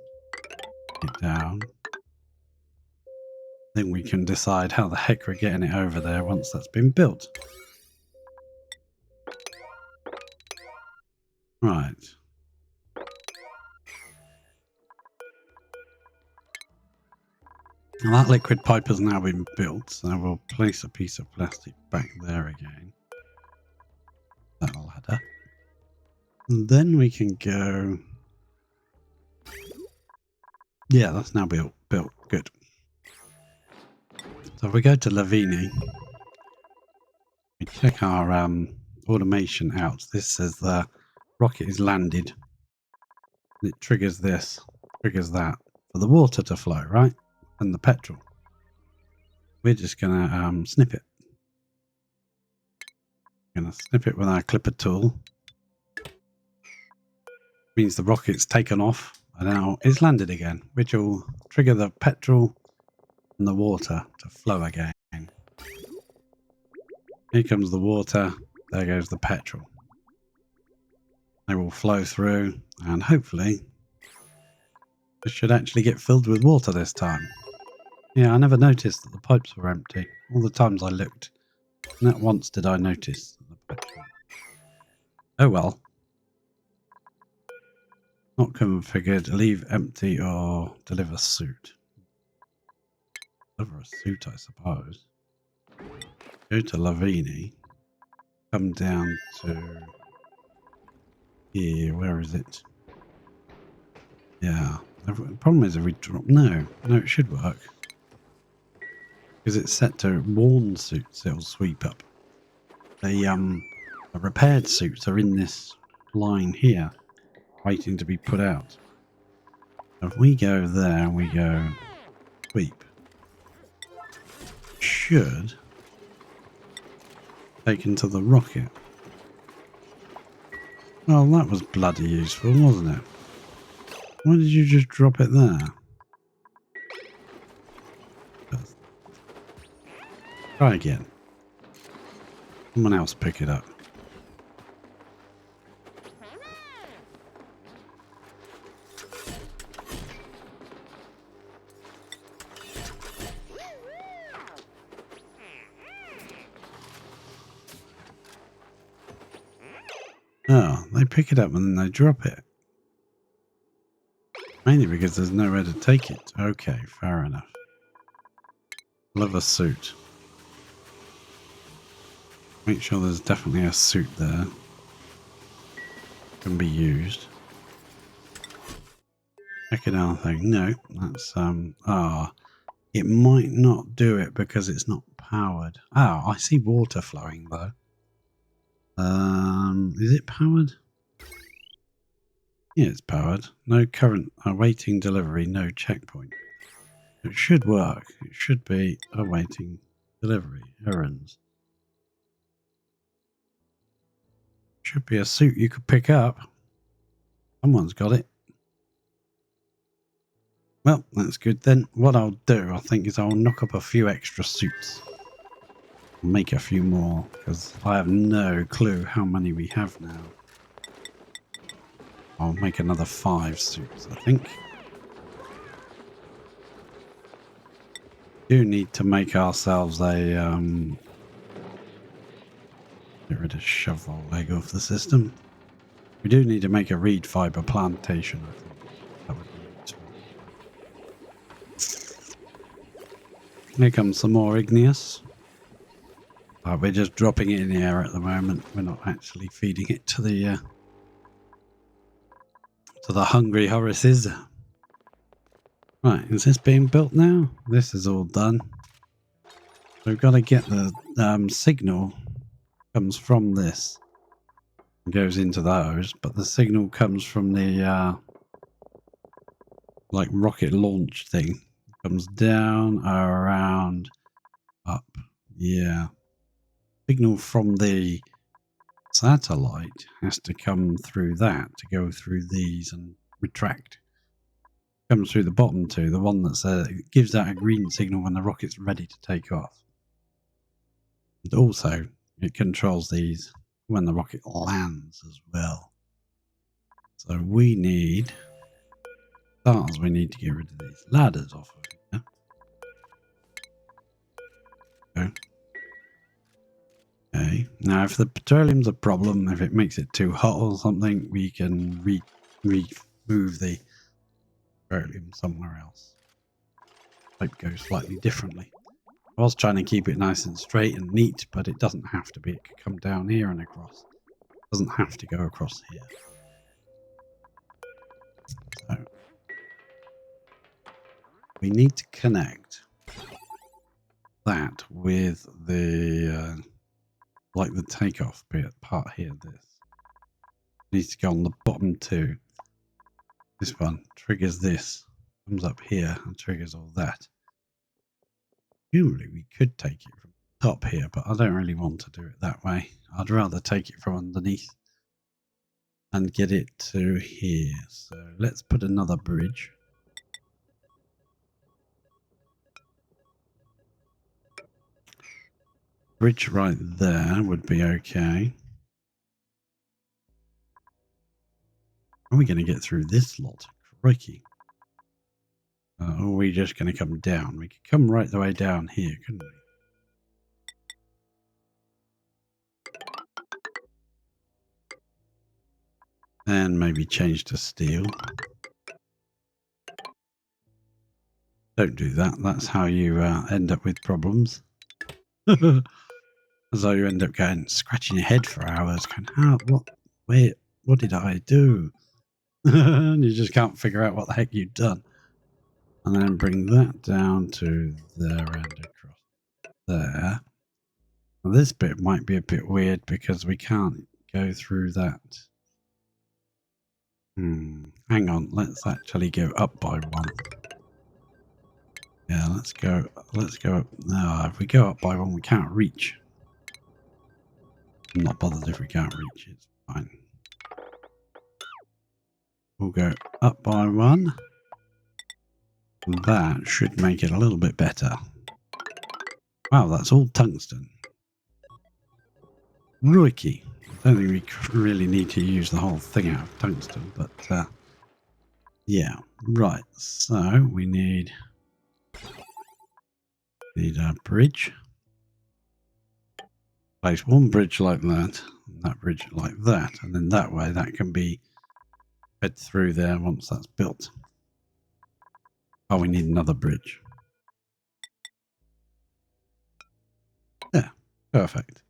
it down. Then we can decide how the heck we're getting it over there once that's been built. Right. Now that liquid pipe has now been built, so we'll place a piece of plastic back there again. That ladder. And then we can go... Yeah, that's now built. Good. So if we go to Lavini, we check our automation out. This says the rocket is landed. It triggers this, triggers that, for the water to flow, right? And the petrol. We're just going to snip it. We're going to snip it with our clipper tool. Means the rocket's taken off and now it's landed again, which will trigger the petrol and the water to flow again. Here comes the water, there goes the petrol. They will flow through and hopefully this should actually get filled with water this time. Yeah, I never noticed that the pipes were empty. All the times I looked. Not once did I notice the petrol. Oh well. Not configured. Leave empty or deliver suit. Deliver a suit, I suppose. Go to Lavini. Come down to here. Where is it? Yeah. The problem is if we drop... No, it should work. Because it's set to worn suits, it'll sweep up. The repaired suits are in this line here, waiting to be put out. If we go there and we go sweep, should take into the rocket. Well, that was bloody useful, wasn't it? Why did you just drop it there? Try again. Someone else pick it up. Oh, they pick it up and then they drop it. Mainly because there's nowhere to take it. Okay, fair enough. Love a suit. Make sure there's definitely a suit there. Can be used. Check it out thing. No, that's it might not do it because it's not powered. Oh, I see water flowing though. Is it powered? Yeah, it's powered. No current. Awaiting delivery. No checkpoint. It should work. It should be awaiting delivery. Errands. Should be a suit you could pick up. Someone's got it. Well, that's good then. What I'll do, I think, is I'll knock up a few extra suits. Make a few more, because I have no clue how many we have now. I'll make another 5 suits, I think. Do need to make ourselves a get rid of shovel leg off the system. We do need to make a reed fiber plantation, I think. That would be useful. Here comes some more igneous. We're just dropping it in the air at the moment. We're not actually feeding it to the hungry Horaces. Right, is this being built now? This is all done. We've got to get the signal comes from this. It goes into those, but the signal comes from the like rocket launch thing. It comes down, around, up. Yeah. Signal from the satellite has to come through that to go through these and retract. Comes through the bottom two, the one that gives out a green signal when the rocket's ready to take off. And also, it controls these when the rocket lands as well. So we need stars. We need to get rid of these ladders off of here. Okay. Okay. Now, if the petroleum's a problem, if it makes it too hot or something, we can remove the petroleum somewhere else. Pipe goes slightly differently. I was trying to keep it nice and straight and neat, but it doesn't have to be. It could come down here and across. It doesn't have to go across here. So we need to connect that with the like the takeoff bit part here. This needs to go on the bottom two. This one triggers this, comes up here and triggers all that. Usually we could take it from the top here, but I don't really want to do it that way. I'd rather take it from underneath and get it to here. So let's put another bridge. Bridge right there would be okay. Are we going to get through this lot? Crikey. Or are we just going to come down? We could come right the way down here, couldn't we? And maybe change to steel. Don't do that. That's how you end up with problems. As though you end up scratching your head for hours, going, what did I do? And you just can't figure out what the heck you've done. And then bring that down to there and across there. Now this bit might be a bit weird because we can't go through that. Hang on, let's actually go up by one. Yeah, let's go up. No, if we go up by one, we can't reach. I'm not bothered if we can't reach, it's fine. We'll go up by one. That should make it a little bit better. Wow, that's all tungsten. Ricky. I don't think we really need to use the whole thing out of tungsten, but yeah. Right, so we need a bridge. Place one bridge like that. that bridge like that, and then that way that can be fed through there once that's built. Oh, we need another bridge. Yeah, perfect.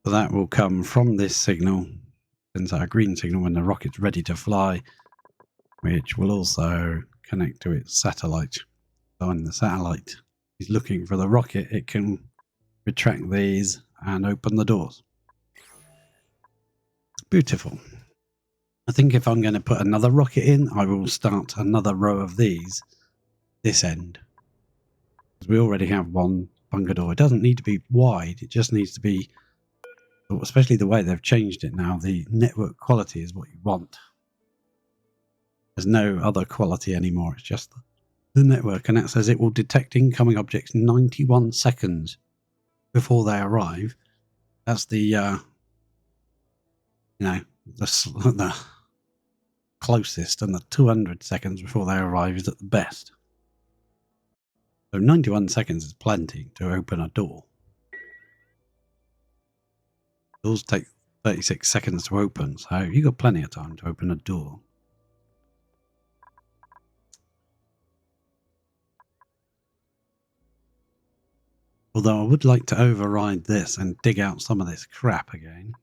So that will come from this signal, sends out a green signal when the rocket's ready to fly, which will also connect to its satellite. So when the satellite is looking for the rocket, it can retract these and open the doors. Beautiful. I think if I'm going to put another rocket in, I will start another row of these this end. Because we already have one bunker door. It doesn't need to be wide, it just needs to be, especially the way they've changed it now, the network quality is what you want. There's no other quality anymore, it's just the network, and that says it will detect incoming objects 91 seconds before they arrive. That's the the closest, and the 200 seconds before they arrive is at the best. So 91 seconds is plenty to open a door. Doors take 36 seconds to open, so you've got plenty of time to open a door. Although I would like to override this and dig out some of this crap again.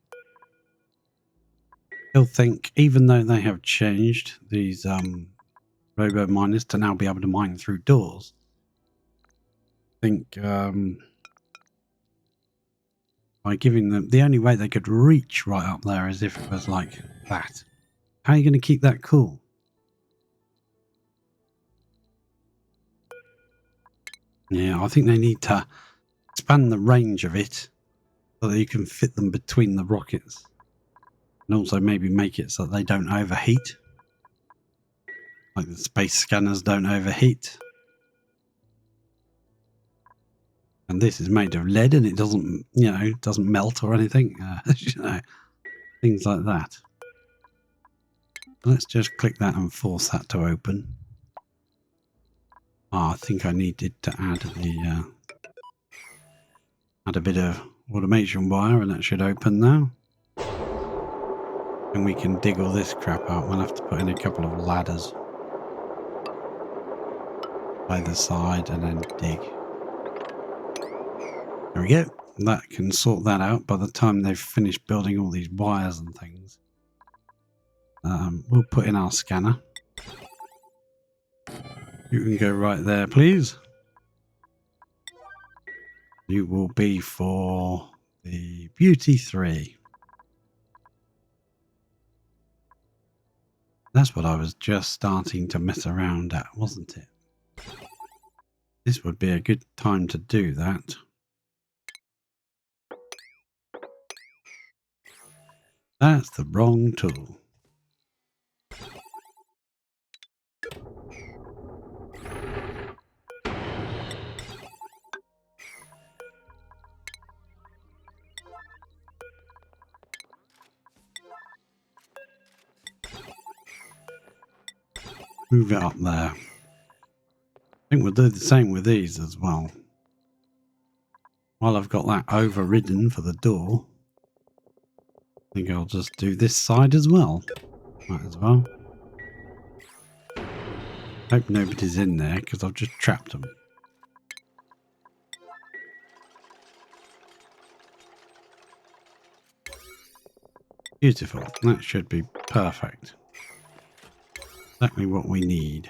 Still think, even though they have changed these robo miners to now be able to mine through doors, I think by giving them, the only way they could reach right up there is if it was like that. How are you going to keep that cool? Yeah, I think they need to expand the range of it so that you can fit them between the rockets. And also maybe make it so that they don't overheat. Like the space scanners don't overheat. And this is made of lead and it doesn't, doesn't melt or anything. Things like that. Let's just click that and force that to open. Oh, I think I needed to add add a bit of automation wire, and that should open now. And we can dig all this crap out. We'll have to put in a couple of ladders either side and then dig. There we go. That can sort that out by the time they've finished building all these wires and things. We'll put in our scanner. You can go right there, please. You will be for the Beauty 3. That's what I was just starting to mess around at, wasn't it? This would be a good time to do that. That's the wrong tool. Move it up there. I think we'll do the same with these as well. While I've got that overridden for the door, I think I'll just do this side as well. Might as well. Hope nobody's in there because I've just trapped them. Beautiful. That should be perfect. Exactly what we need.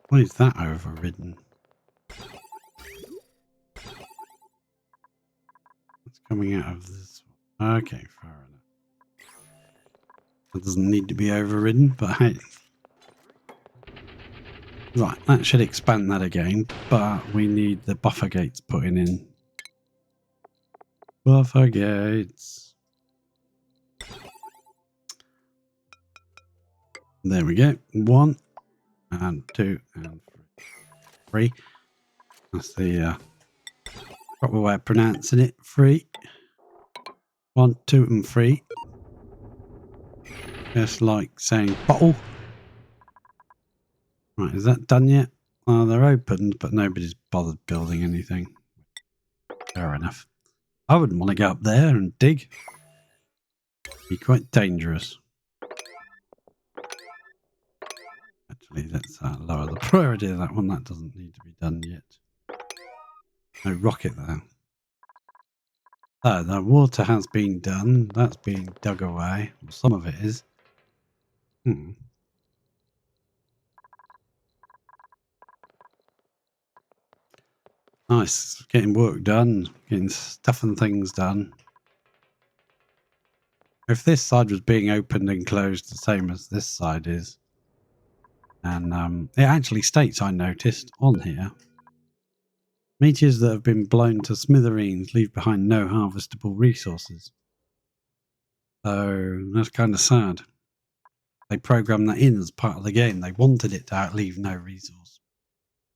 Why is that overridden? It's coming out of this one. Okay, fair enough. That doesn't need to be overridden, but hey. Right, that should expand that again, but we need the buffer gates putting in. Buffer gates. There we go. 1 and 2 and 3. That's the proper way of pronouncing it. 3. 1, 2 and 3. Just like saying bottle. Right, is that done yet? They're opened, but nobody's bothered building anything. Fair enough. I wouldn't want to go up there and dig. Be quite dangerous. Actually, let's lower the priority of that one. That doesn't need to be done yet. No rocket there. So the water has been done. That's being dug away. Well, some of it is. Nice. Getting work done. Getting stuff and things done. If this side was being opened and closed the same as this side is, and it actually states, I noticed on here, meteors that have been blown to smithereens leave behind no harvestable resources. So that's kind of sad. They programmed that in as part of the game. They wanted it to leave no resource.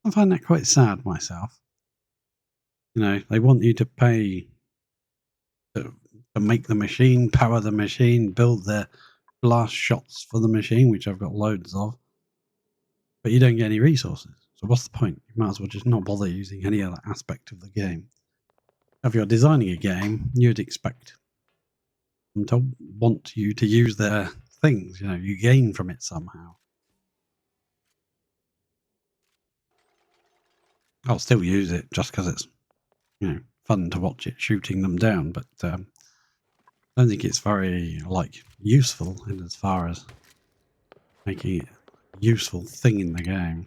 I find that quite sad myself. You know, they want you to pay to make the machine, power the machine, build their blast shots for the machine, which I've got loads of, but you don't get any resources. So what's the point? You might as well just not bother using any other aspect of the game. If you're designing a game, you'd expect them to want you to use their things. You know, you gain from it somehow. I'll still use it just because it's, you know, fun to watch it shooting them down, but I don't think it's very, like, useful in as far as making it a useful thing in the game.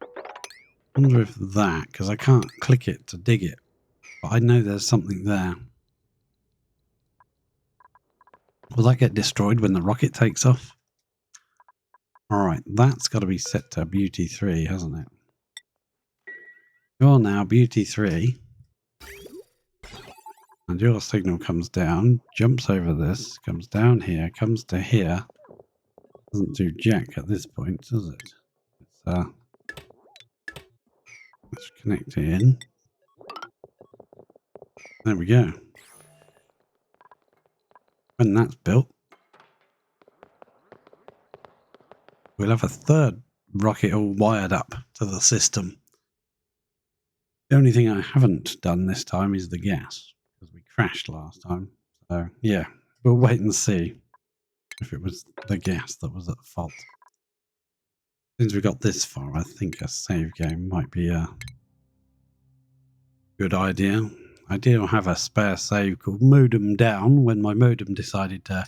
I wonder if that, because I can't click it to dig it, but I know there's something there. Will that get destroyed when the rocket takes off? Alright, that's got to be set to Beauty 3, hasn't it? You're now Beauty 3. And your signal comes down, jumps over this, comes down here, comes to here. Doesn't do jack at this point, does it? Let's connect it in. There we go. When that's built, we'll have a third rocket all wired up to the system. The only thing I haven't done this time is the gas, because we crashed last time. So, yeah, we'll wait and see if it was the gas that was at fault. Since we got this far, I think a save game might be a good idea. I do have a spare save called Modem Down when my modem decided to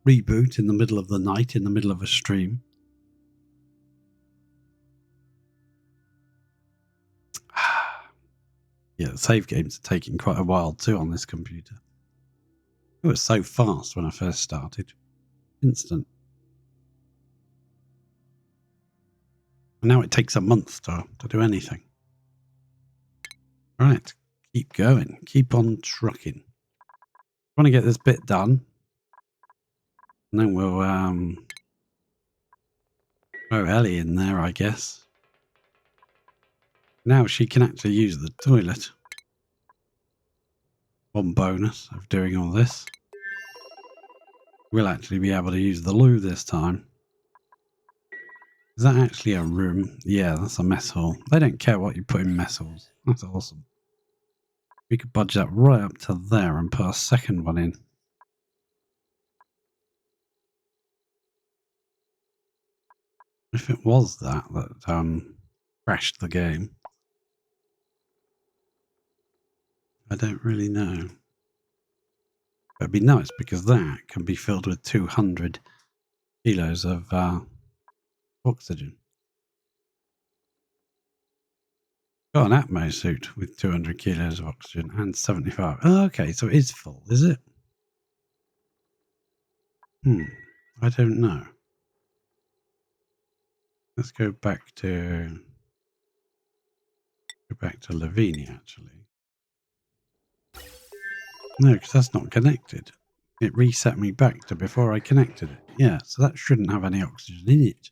reboot in the middle of the night, in the middle of a stream. Yeah, the save games are taking quite a while too on this computer. It was so fast when I first started. Instant. And now it takes a month to do anything. Right, keep going. Keep on trucking. I want to get this bit done. And then we'll throw Ellie in there, I guess. Now she can actually use the toilet. One bonus of doing all this. We'll actually be able to use the loo this time. Is that actually a room? Yeah, that's a mess hall. They don't care what you put in mess halls. That's awesome. We could budge that right up to there and put a second one in. If it was that crashed the game. I don't really know. It'd be nice because that can be filled with 200 kilos of oxygen. Got an Atmo suit with 200 kilos of oxygen and 75. Oh, okay, so it is full, is it? I don't know. Let's go back to Lavinia, actually. No, because that's not connected. It reset me back to before I connected it. Yeah, so that shouldn't have any oxygen in it.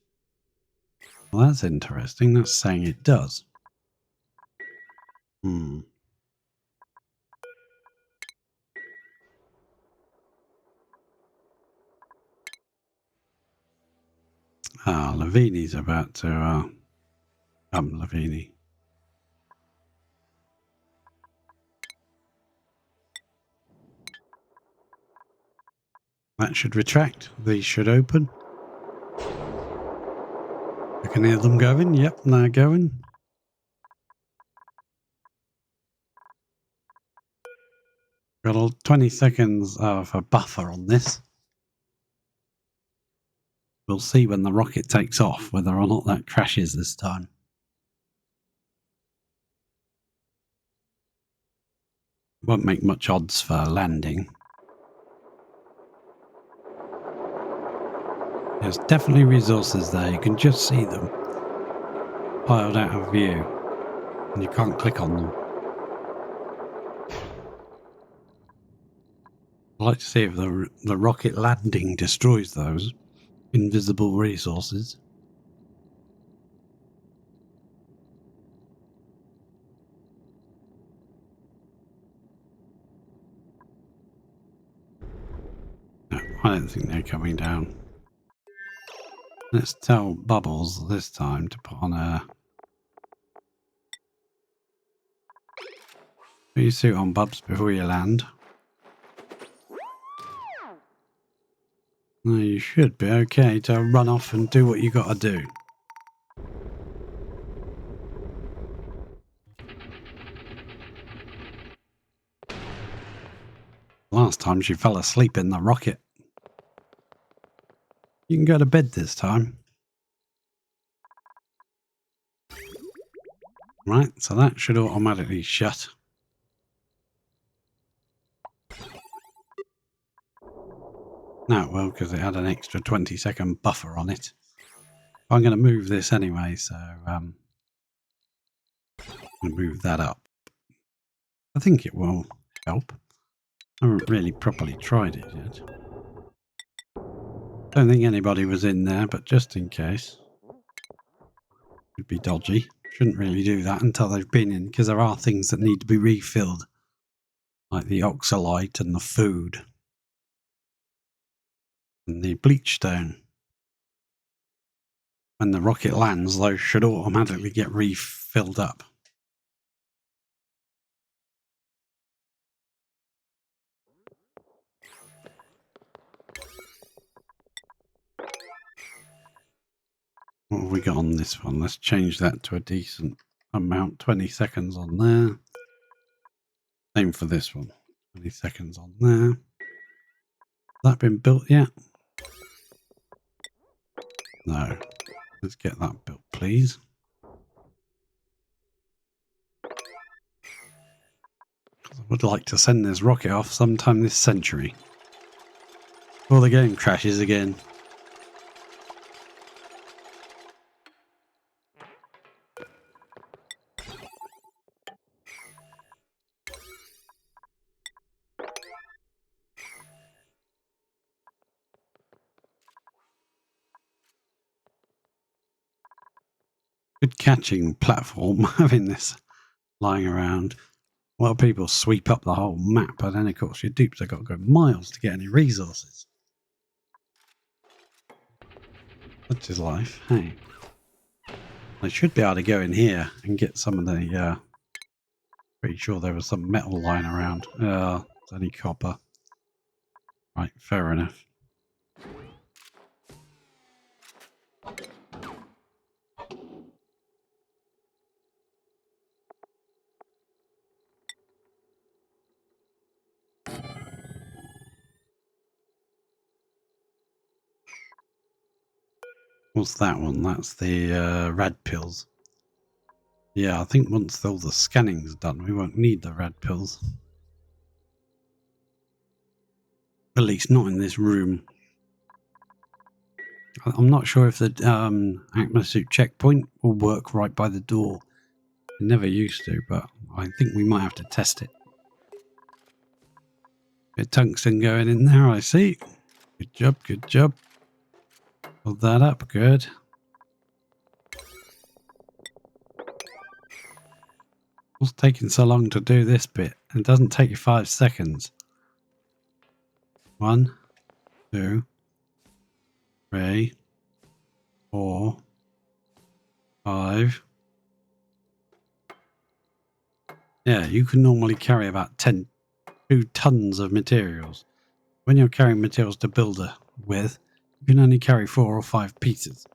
Well, that's interesting. That's saying it does. Ah, Lavini's about to Lavini. That should retract. These should open. I can hear them going. Yep, they're going. Got 20 seconds of a buffer on this. We'll see when the rocket takes off whether or not that crashes this time. Won't make much odds for landing. There's definitely resources there. You can just see them piled out of view, and you can't click on them. I'd like to see if the rocket landing destroys those invisible resources. No, I don't think they're coming down. Let's tell Bubbles this time to put on a... Put your suit on, Bubs, before you land. No, you should be okay to run off and do what you got to do. Last time she fell asleep in the rocket. You can go to bed this time. Right, so that should automatically shut. No, it will, because it had an extra 20-second buffer on it. I'm going to move this anyway, so I'm going to move that up. I think it will help. I haven't really properly tried it yet. Don't think anybody was in there, but just in case. Could be dodgy. Shouldn't really do that until they've been in, because there are things that need to be refilled. Like the oxalite and the food. And the bleach stone. When the rocket lands, those should automatically get refilled up. What have we got on this one? Let's change that to a decent amount. 20 seconds on there. Same for this one. 20 seconds on there. Has that been built yet? No. Let's get that built, please. I would like to send this rocket off sometime this century. Before the game crashes again. Good catching platform having this lying around. A lot of people sweep up the whole map, but then of course your dupes have got to go miles to get any resources. Such is life, hey. I should be able to go in here and get some of the, pretty sure there was some metal lying around. It's only copper. Right, fair enough. What's that one? That's the rad pills. Yeah, I think once all the scanning's done, we won't need the rad pills. At least not in this room. I'm not sure if the Atmosuit checkpoint will work right by the door. It never used to, but I think we might have to test it. Bit tungsten going in there, I see. Good job, good job. Hold that up, good. What's taking so long to do this bit? It doesn't take you 5 seconds. 1, 2, 3, 4, 5. Yeah, you can normally carry about 2 tons of materials. When you're carrying materials to build with, you can only carry 4 or 5 pieces.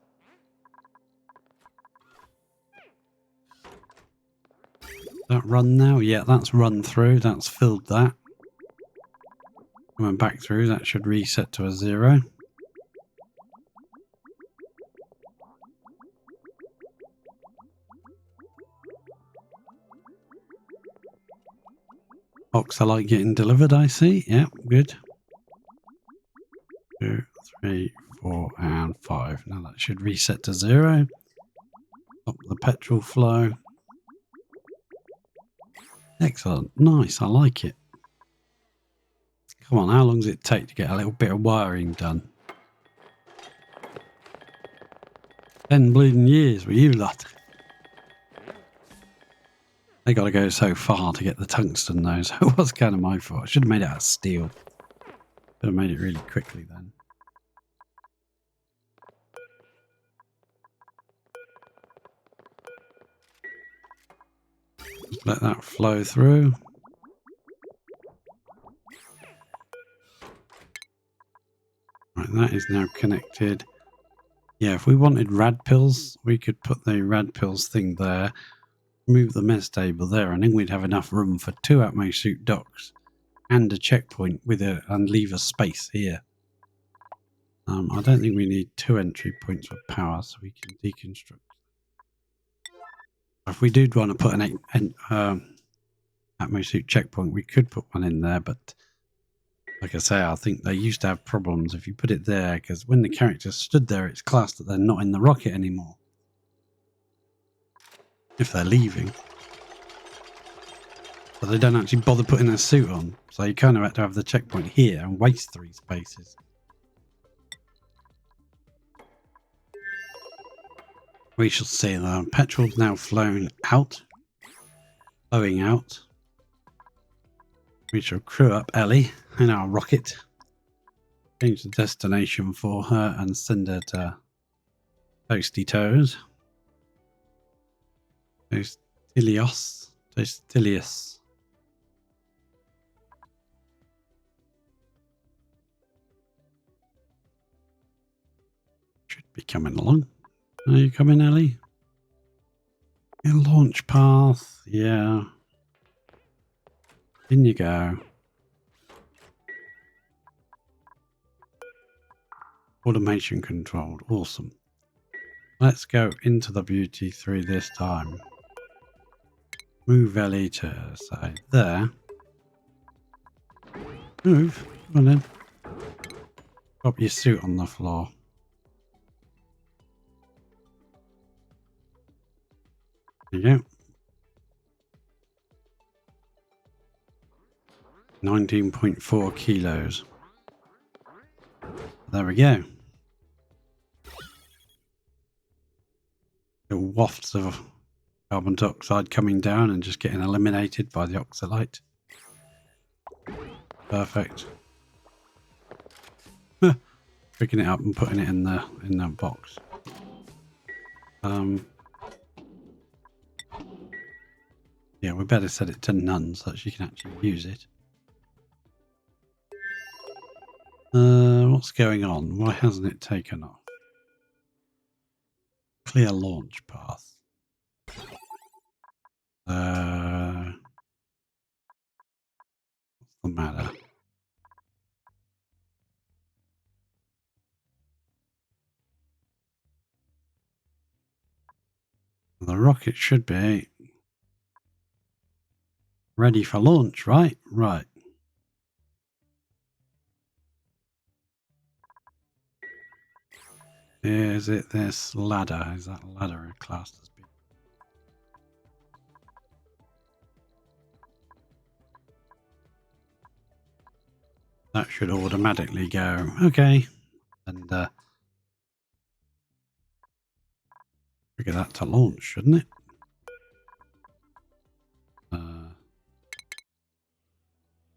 That run now? Yeah, that's run through. That's filled that. Coming back through, that should reset to a 0. Oxalite getting delivered, I see. Yep, good. 2, 3, 4, and 5. Now that should reset to 0. Stop the petrol flow. Excellent. Nice. I like it. Come on, how long does it take to get a little bit of wiring done? 10 bleeding years with you lot. They got to go so far to get the tungsten, though, so it was kind of my fault. I should have made it out of steel. Should have made it really quickly then. Just let that flow through. Right, that is now connected. Yeah, if we wanted rad pills, we could put the rad pills thing there, move the mess table there, and then we'd have enough room for 2 Atmosuit docks and a checkpoint and leave a space here. I don't think we need 2 entry points for power, so we can deconstruct. If we did want to put an Atmosuit checkpoint, we could put one in there, but like I say, I think they used to have problems if you put it there, because when the characters stood there, it's classed that they're not in the rocket anymore. If they're leaving. But they don't actually bother putting their suit on, so you kind of have to have the checkpoint here and waste 3 spaces. We shall see. The petrol's now flowing out. Flowing out. We shall crew up Ellie in our rocket. Change the destination for her and send her to Toasty Toes. Toastilios. Toastilius. Should be coming along. Are you coming, Ellie? Your launch path. Yeah. In you go. Automation controlled. Awesome. Let's go into the Beauty 3 this time. Move Ellie to, say, there. Move. Come on then. Drop your suit on the floor. There you go. 19.4 kilos. There we go. Little wafts of carbon dioxide coming down and just getting eliminated by the oxalite. Perfect. Picking it up and putting it in the box. Yeah, we better set it to none so that she can actually use it. What's going on? Why hasn't it taken off? Clear launch path. What's the matter? The rocket should be ready for launch, right? Right. Is it this ladder? Is that ladder classed as being? That should automatically go. Okay. And trigger that to launch, shouldn't it?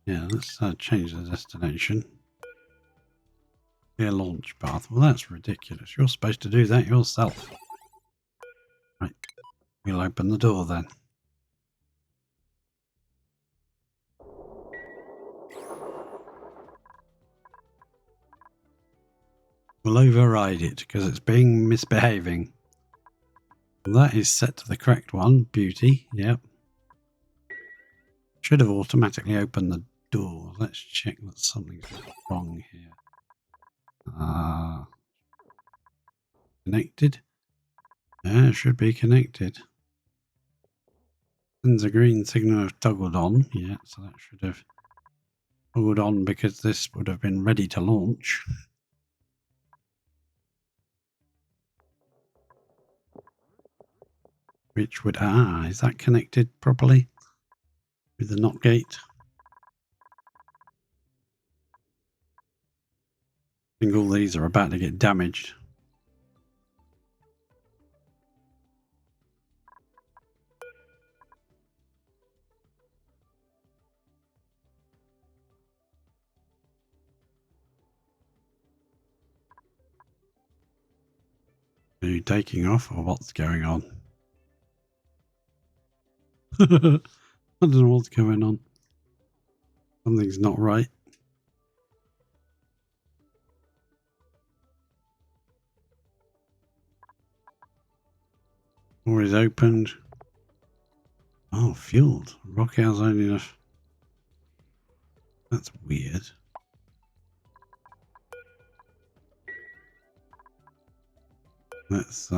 Yeah, let's change the destination. Clear launch path. Well, that's ridiculous. You're supposed to do that yourself. Right. We'll open the door then. We'll override it because it's being misbehaving. That is set to the correct one. Beauty. Yep. Should have automatically opened the door. Let's check that something's wrong here. Connected. Yeah, it should be connected. Sends a green signal of toggled on. Yeah, so that should have toggled on because this would have been ready to launch. Which would, is that connected properly with the NOT gate? I think all these are about to get damaged. Are you taking off or what's going on? I don't know what's going on. Something's not right. Door is opened. Oh, fueled. Rocket has only enough. That's weird. Let's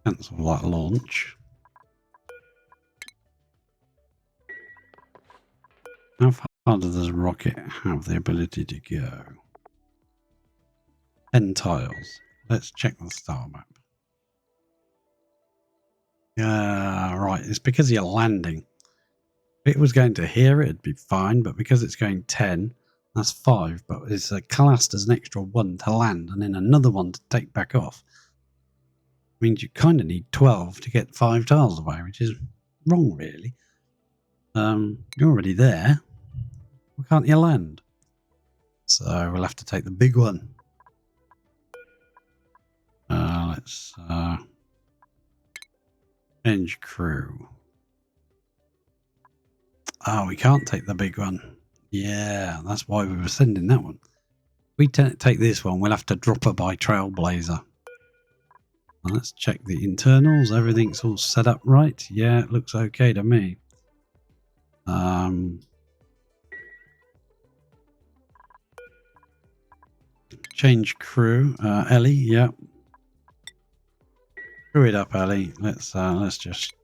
cancel that launch. How far does this rocket have the ability to go? 10 tiles. Let's check the star map. Right. It's because you're landing. If it was going to here, it'd be fine, but because it's going 10, that's 5. But it's classed as an extra 1 to land and then another 1 to take back off. Means you kind of need 12 to get 5 tiles away, which is wrong, really. You're already there. Why can't you land? So we'll have to take the big one. Let's change crew. Oh, we can't take the big one. Yeah, that's why we were sending that one. We take this one, we'll have to drop her by Trailblazer. Let's check the internals. Everything's all set up right. Yeah, it looks okay to me. Change crew. Ellie, yeah. Screw it up, Ellie. Let's just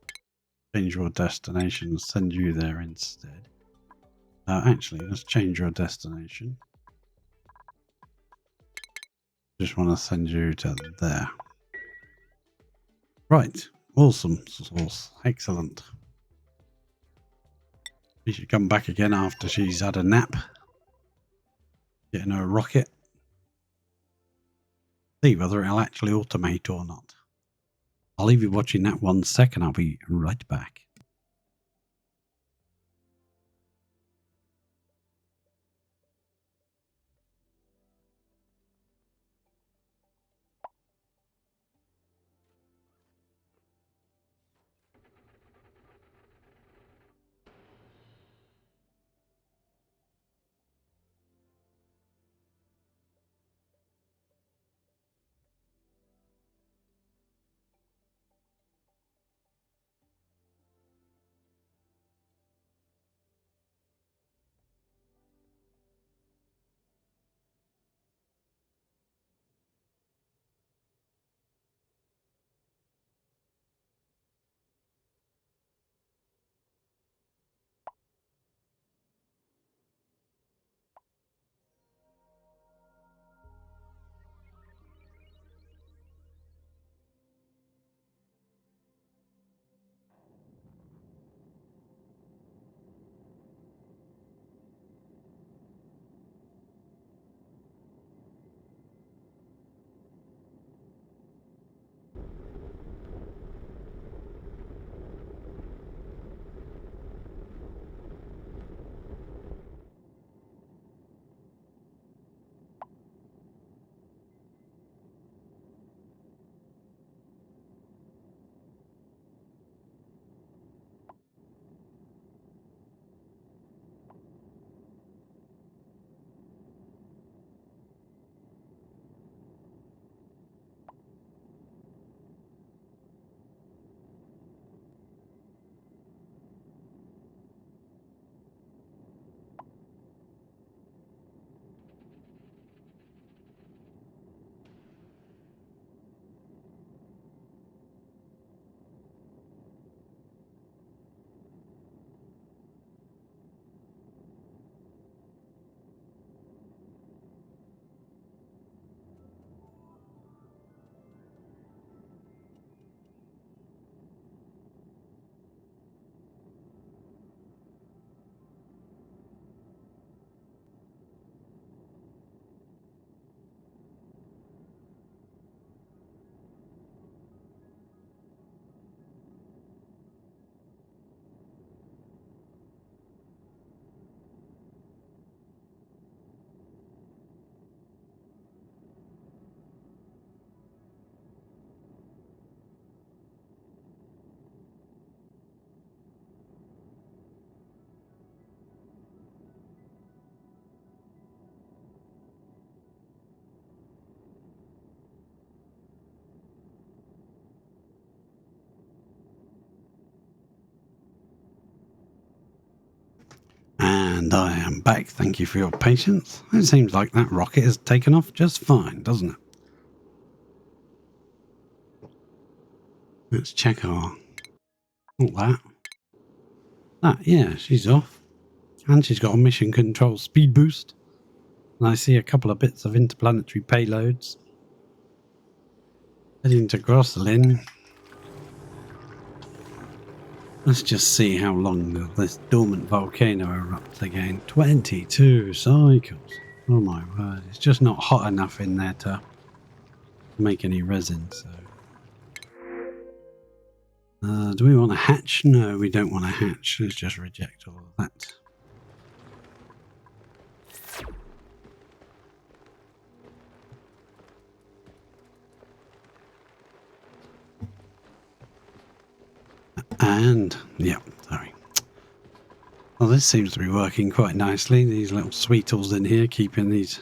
change your destination. Send you there instead. Actually, let's change your destination. Just want to send you to there. Right. Awesome. Excellent. She should come back again after she's had a nap. Getting her a rocket. See whether it'll actually automate or not. I'll leave you watching that 1 second. I'll be right back. And I am back. Thank you for your patience. It seems like that rocket has taken off just fine, doesn't it? Let's check our... Not that. That, yeah, she's off. And she's got a mission control speed boost. And I see a couple of bits of interplanetary payloads. Heading to Grosselin. Let's just see how long this dormant volcano erupts again. 22 cycles. Oh my word. It's just not hot enough in there to make any resin, so... do we want to hatch? No, we don't want to hatch. Let's just reject all of that. And, yeah, sorry. Well, this seems to be working quite nicely. These little sweetles in here keeping these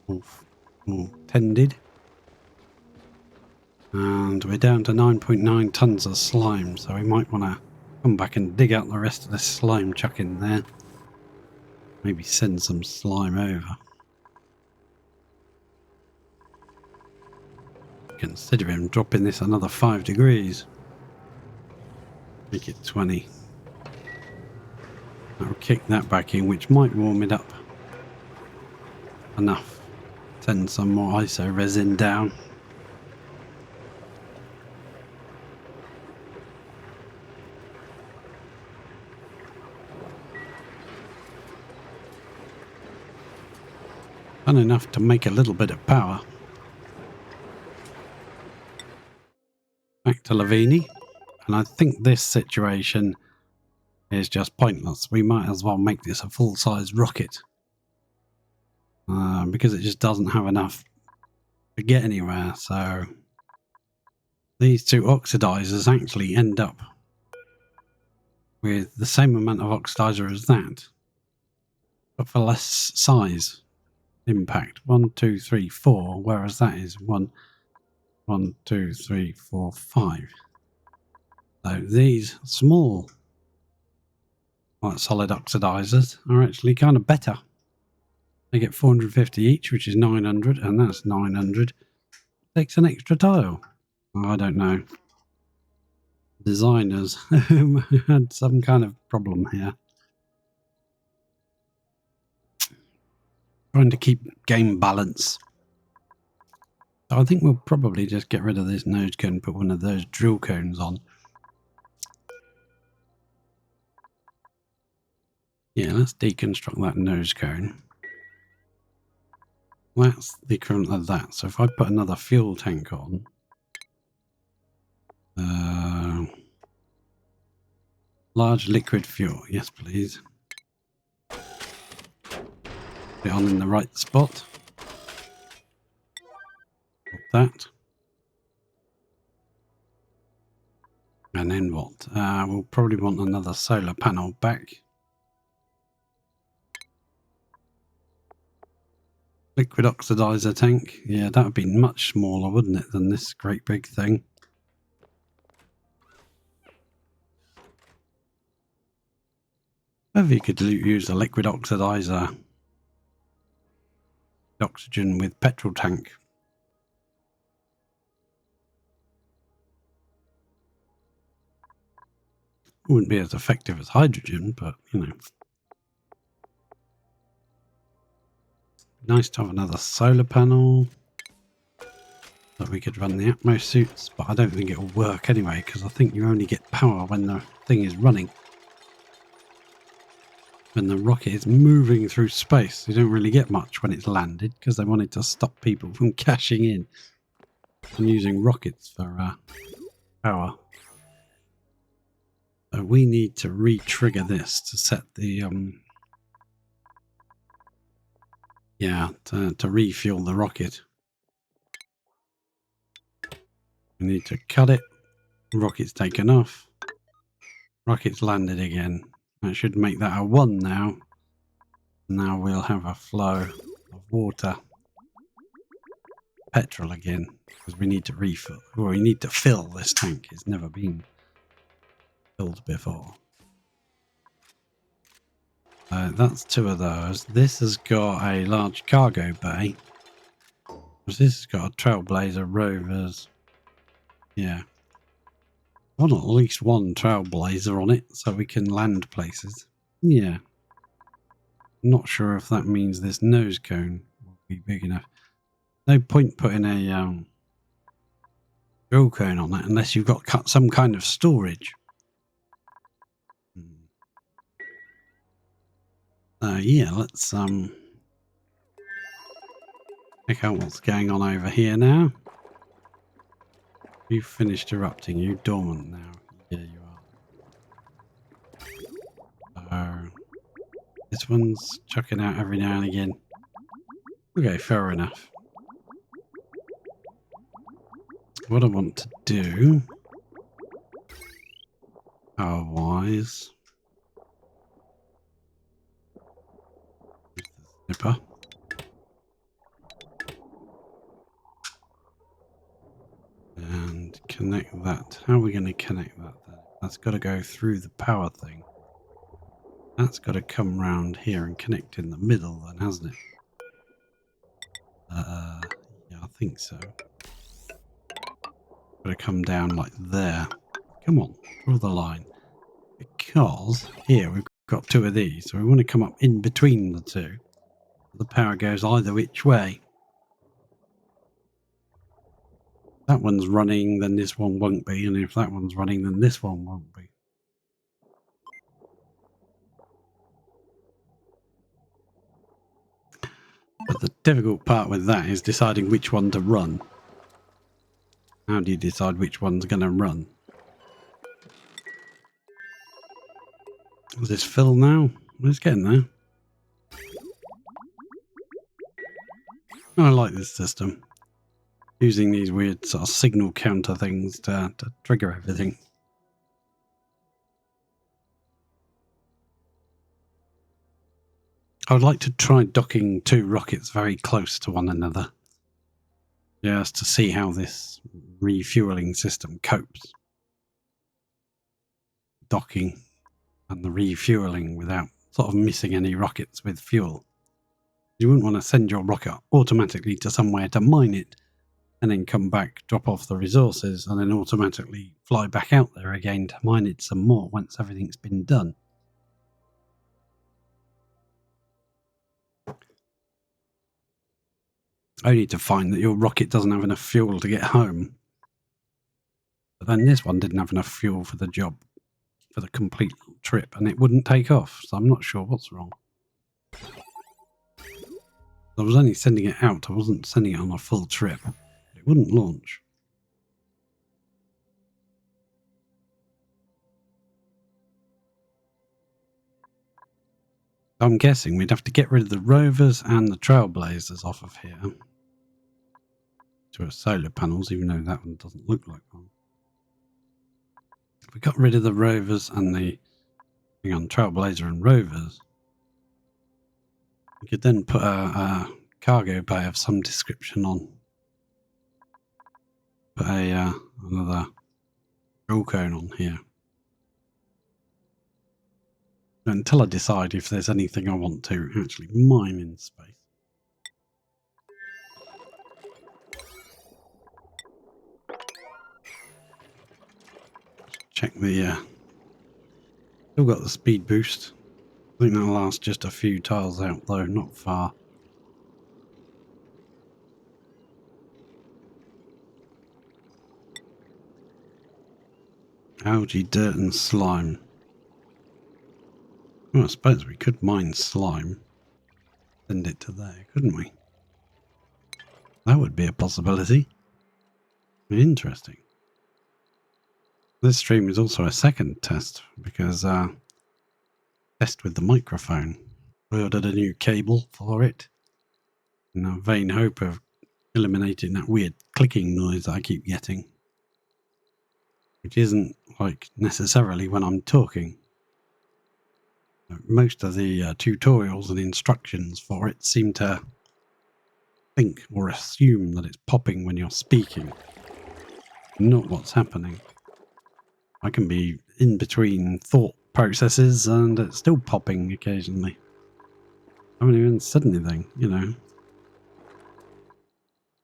all tended. And we're down to 9.9 tons of slime, so we might want to come back and dig out the rest of this slime chuck in there. Maybe send some slime over. Considering dropping this another 5 degrees. Make it 20. That'll kick that back in, which might warm it up enough. Send some more iso resin down. Done enough to make a little bit of power. Back to Lavini. And I think this situation is just pointless. We might as well make this a full-size rocket. Because it just doesn't have enough to get anywhere. So these two oxidizers actually end up with the same amount of oxidizer as that, but for less size impact. 1, 2, 3, 4, whereas that is 1, 2, 3, 4, 5. So these small solid oxidizers are actually kind of better. They get 450 each, which is 900, and that's 900. Takes an extra tile. I don't know. Designers had some kind of problem here. Trying to keep game balance. So I think we'll probably just get rid of this nose cone and put one of those drill cones on. Yeah, let's deconstruct that nose cone. That's the equivalent of that. So if I put another fuel tank on, large liquid fuel, yes please. Put it on in the right spot. Put that. And then what? We'll probably want another solar panel back. Liquid oxidizer tank. Yeah, that would be much smaller, wouldn't it, than this great big thing. Maybe you could use a liquid oxidizer oxygen with petrol tank. Wouldn't be as effective as hydrogen, but you know. Nice to have another solar panel that we could run the Atmos suits, but I don't think it'll work anyway because I think you only get power when the thing is running. When the rocket is moving through space, you don't really get much when it's landed because they wanted to stop people from cashing in and using rockets for power. So we need to re-trigger this to set the to refuel the rocket. We need to cut it. Rocket's taken off. Rocket's landed again. That should make that a 1 now. Now we'll have a flow of water. Petrol again, because we need to refill, or we need to fill this tank. It's never been filled before. That's two of those. This has got a large cargo bay. This has got a Trailblazer Rovers. Yeah. I want at least one Trailblazer on it so we can land places. Yeah. Not sure if that means this nose cone will be big enough. No point putting a drill cone on it unless you've got some kind of storage. Yeah, let's check out what's going on over here now. You've finished erupting. You're dormant now. Yeah, you are. This one's chucking out every now and again. Okay, fair enough. What I want to do, power-wise, the snipper. And connect that. How are we going to connect that then? That's got to go through the power thing. That's got to come round here and connect in the middle then, hasn't it? Yeah, I think so. Got to come down like there. Come on, draw the line. Because here we've got two of these, so we want to come up in between the two. The power goes either which way. That one's running, then this one won't be, and if that one's running, then this one won't be. But the difficult part with that is deciding which one to run. How do you decide which one's going to run? Is this fill now? It's getting there. I like this system. Using these weird sort of signal counter things to trigger everything. I would like to try docking two rockets very close to one another. Just to see how this refueling system copes. Docking and the refueling without sort of missing any rockets with fuel. You wouldn't want to send your rocket automatically to somewhere to mine it and then come back, drop off the resources, and then automatically fly back out there again to mine it some more once everything's been done. Only to find that your rocket doesn't have enough fuel to get home. But then this one didn't have enough fuel for the job, for the complete trip, and it wouldn't take off, so I'm not sure what's wrong. I was only sending it out, I wasn't sending it on a full trip. It wouldn't launch. I'm guessing we'd have to get rid of the rovers and the trailblazers off of here. To our solar panels, even though that one doesn't look like one. If we got rid of the rovers and the thing on trailblazer and rovers, we could then put a cargo bay of some description on. Put a another drill cone on here. Until I decide if there's anything I want to actually mine in space. Check the still got the speed boost. I think that'll last just a few tiles out though, not far. Algae, dirt and slime. Well, I suppose we could mine slime. Send it to there, couldn't we? That would be a possibility. Interesting. This stream is also a second test because test with the microphone. I ordered a new cable for it in a vain hope of eliminating that weird clicking noise that I keep getting, which isn't like necessarily when I'm talking. Most of the tutorials and instructions for it seem to think or assume that it's popping when you're speaking, not what's happening. I can be in between thought processes, and it's still popping occasionally. I haven't even said anything, you know.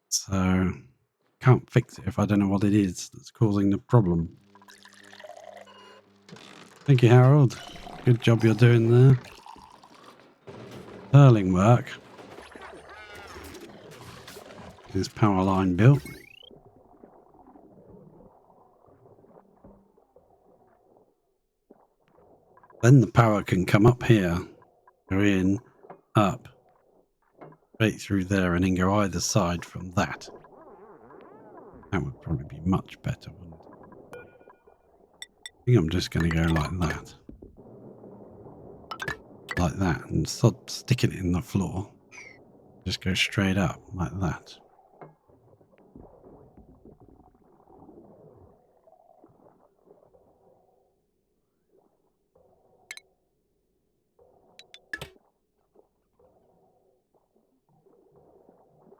So, can't fix it if I don't know what it is that's causing the problem. Thank you, Harold. Good job you're doing there. Purling work. This power line built. Then the power can come up here, go in, up, straight through there, and then go either side from that. That would probably be much better, wouldn't it? I think I'm just going to go like that. Like that, and stop sticking it in the floor. Just go straight up, like that.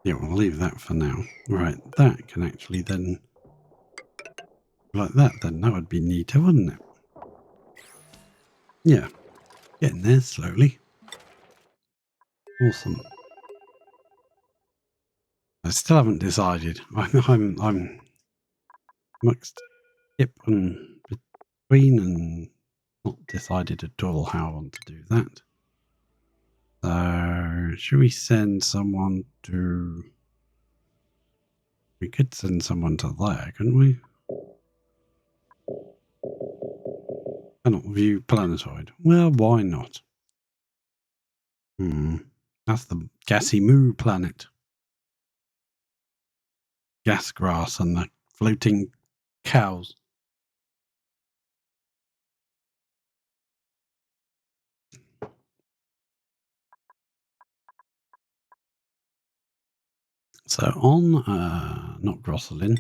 Yeah, we'll leave that for now. Right, that can actually then... like that then, that would be neater, wouldn't it? Yeah, getting there slowly. Awesome. I still haven't decided. I'm mixed hip and between and not decided at all how I want to do that. So, should we send someone to... we could send someone to there, couldn't we? Cannot view planetoid. Well, why not? That's the Gassy Moo planet. Gas grass and the floating cows. So on, not Grosselin.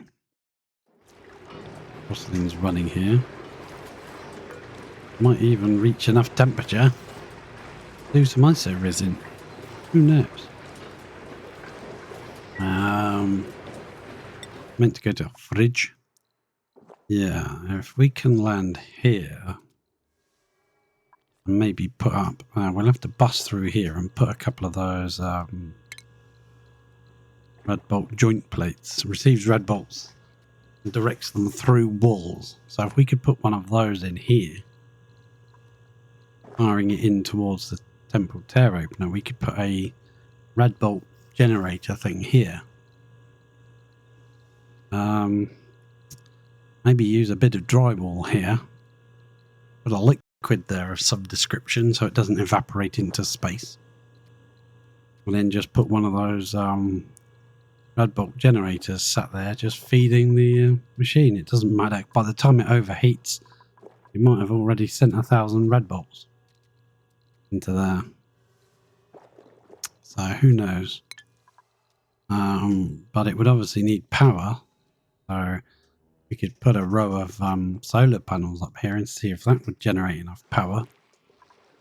Grosselin's running here. Might even reach enough temperature to do some iso resin. Who knows? Meant to go to a fridge. Yeah, if we can land here and maybe put up, we'll have to bust through here and put a couple of those red bolt joint plates. Receives red bolts and directs them through walls. So if we could put one of those in here, firing it in towards the temple tear opener, we could put a red bolt generator thing here. Maybe use a bit of drywall here. Put a liquid there of some description so it doesn't evaporate into space. And then just put one of those red bolt generators sat there just feeding the machine. It doesn't matter. By the time it overheats, you might have already sent 1,000 red bolts into there. So who knows? But it would obviously need power. So we could put a row of solar panels up here and see if that would generate enough power.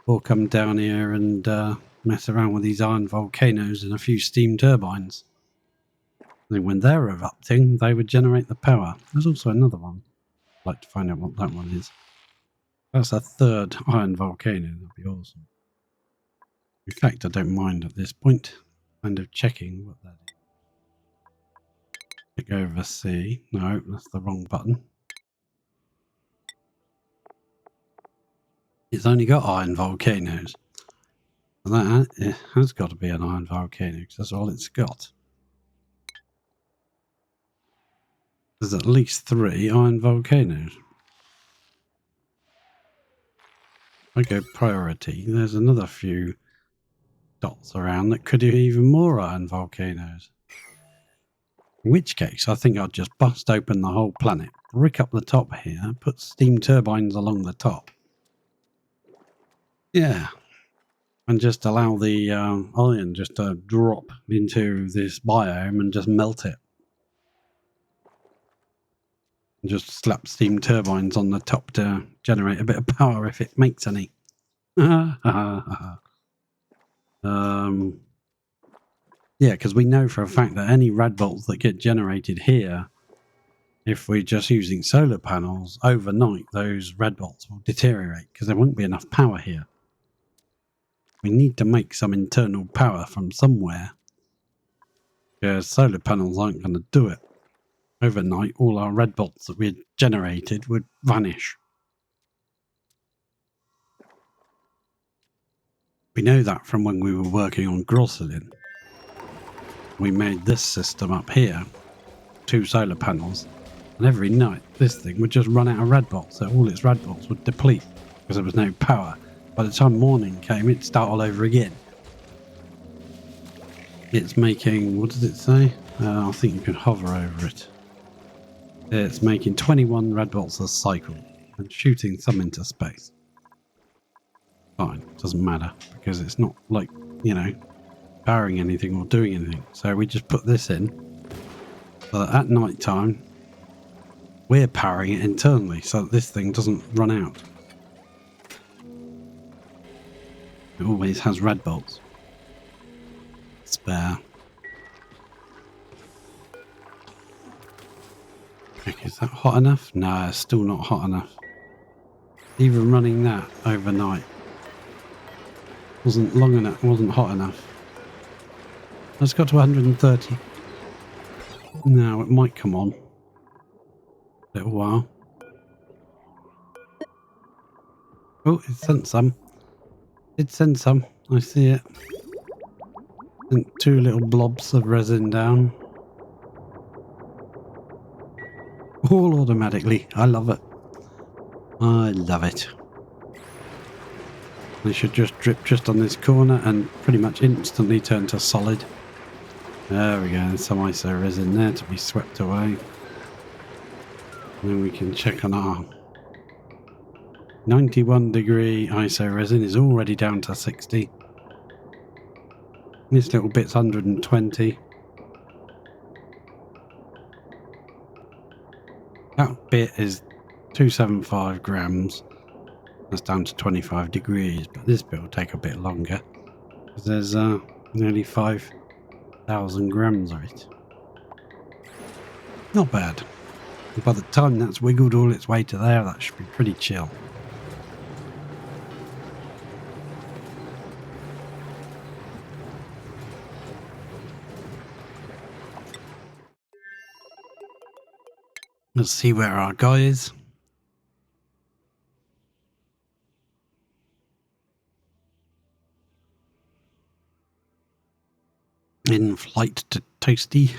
Or come down here and mess around with these iron volcanoes and a few steam turbines. And when they're erupting, they would generate the power. There's also another one. I'd like to find out what that one is. That's a third iron volcano. That'd be awesome. In fact, I don't mind at this point. Kind of checking what that is. Click over C. No, that's the wrong button. It's only got iron volcanoes. And that it has got to be an iron volcano because that's all it's got. There's at least 3 iron volcanoes. I go priority. There's another few dots around that could do even more iron volcanoes. In which case, I think I'd just bust open the whole planet, brick up the top here, put steam turbines along the top. Yeah. And just allow the iron just to drop into this biome and just melt it. And just slap steam turbines on the top to generate a bit of power if it makes any. Yeah, because we know for a fact that any red bolts that get generated here if we're just using solar panels overnight, those red bolts will deteriorate because there won't be enough power here. We need to make some internal power from somewhere, because solar panels aren't going to do it. Overnight, all our red bolts that we had generated would vanish. We know that from when we were working on Grosselin. We made this system up here, 2 solar panels, and every night this thing would just run out of red bolts, so all its red bolts would deplete because there was no power. By the time morning came, it'd start all over again. It's making, what does it say? I think you can hover over it. It's making 21 red bolts a cycle and shooting some into space. Fine, doesn't matter because it's not like, you know, powering anything or doing anything. So we just put this in so that at night time we're powering it internally so that this thing doesn't run out. It always has red bolts spare. Okay, is that hot enough? No, it's still not hot enough. Even running that overnight wasn't long enough, wasn't hot enough. Let's go to 130. Now it might come on. A little while. Oh, it sent some. It sent some. I see it. Sent 2 little blobs of resin down. All automatically. I love it. I love it. They should just drip just on this corner and pretty much instantly turn to solid. There we go. There's some ISO resin there to be swept away. And then we can check on our 91 degree ISO resin is already down to 60. This little bit's 120. That bit is 275 grams. That's down to 25 degrees, but this bit will take a bit longer because there's nearly 5,000 grams of it. Not bad. By the time that's wiggled all its way to there, that should be pretty chill. Let's see where our guy is. In flight to Toasty.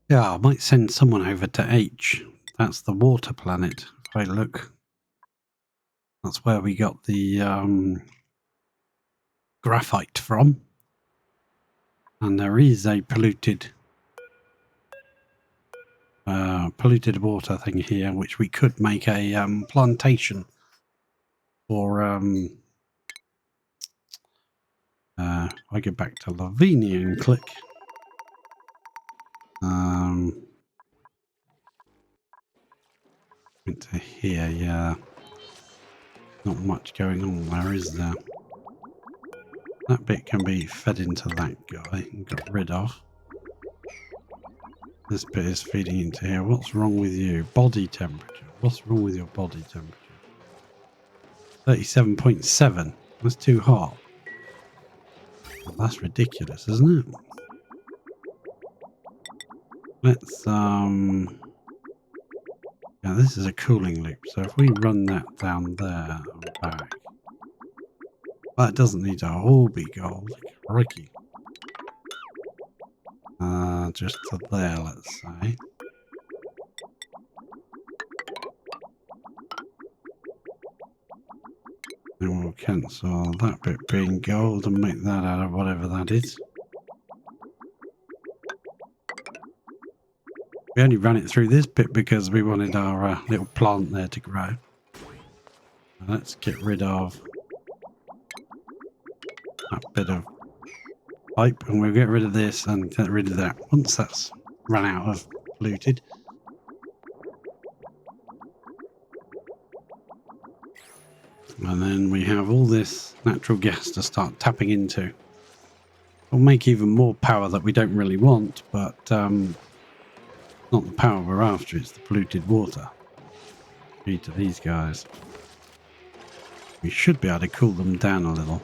Yeah, I might send someone over to H. That's the water planet. If I look, that's where we got the graphite from. And there is a polluted water thing here, which we could make a plantation for. I go back to Lavinia and click. Into here, yeah. Not much going on there, is there? That bit can be fed into that guy and got rid of. This bit is feeding into here. What's wrong with you? Body temperature. What's wrong with your body temperature? 37.7. That's too hot. Well, that's ridiculous, isn't it? Let's yeah, this is a cooling loop, so if we run that down there and back, that doesn't need to all be gold. Crikey. Just to there, let's say. And we'll cancel that bit being gold and make that out of whatever that is. We only ran it through this bit because we wanted our little plant there to grow. Let's get rid of that bit of pipe, and we'll get rid of this and get rid of that once that's run out of polluted. And then we have all this natural gas to start tapping into. It'll make even more power that we don't really want, but not the power we're after, it's the polluted water. Feed to these guys. We should be able to cool them down a little.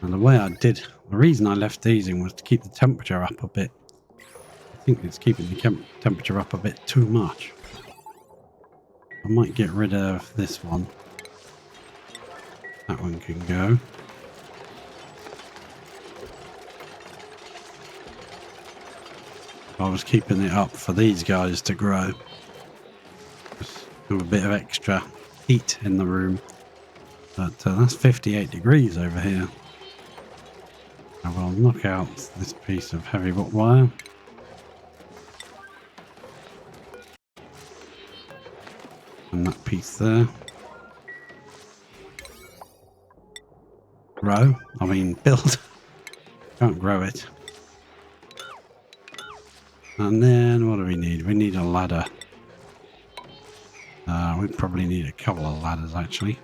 And the reason I left these in was to keep the temperature up a bit. I think it's keeping the temperature up a bit too much. I might get rid of this one. That one can go. I was keeping it up for these guys to grow. Just have a bit of extra heat in the room. But that's 58 degrees over here. I will knock out this piece of heavy wire. And that piece there. Build. Can't grow it. And then what do we need? We need a ladder. We probably need a couple of ladders actually.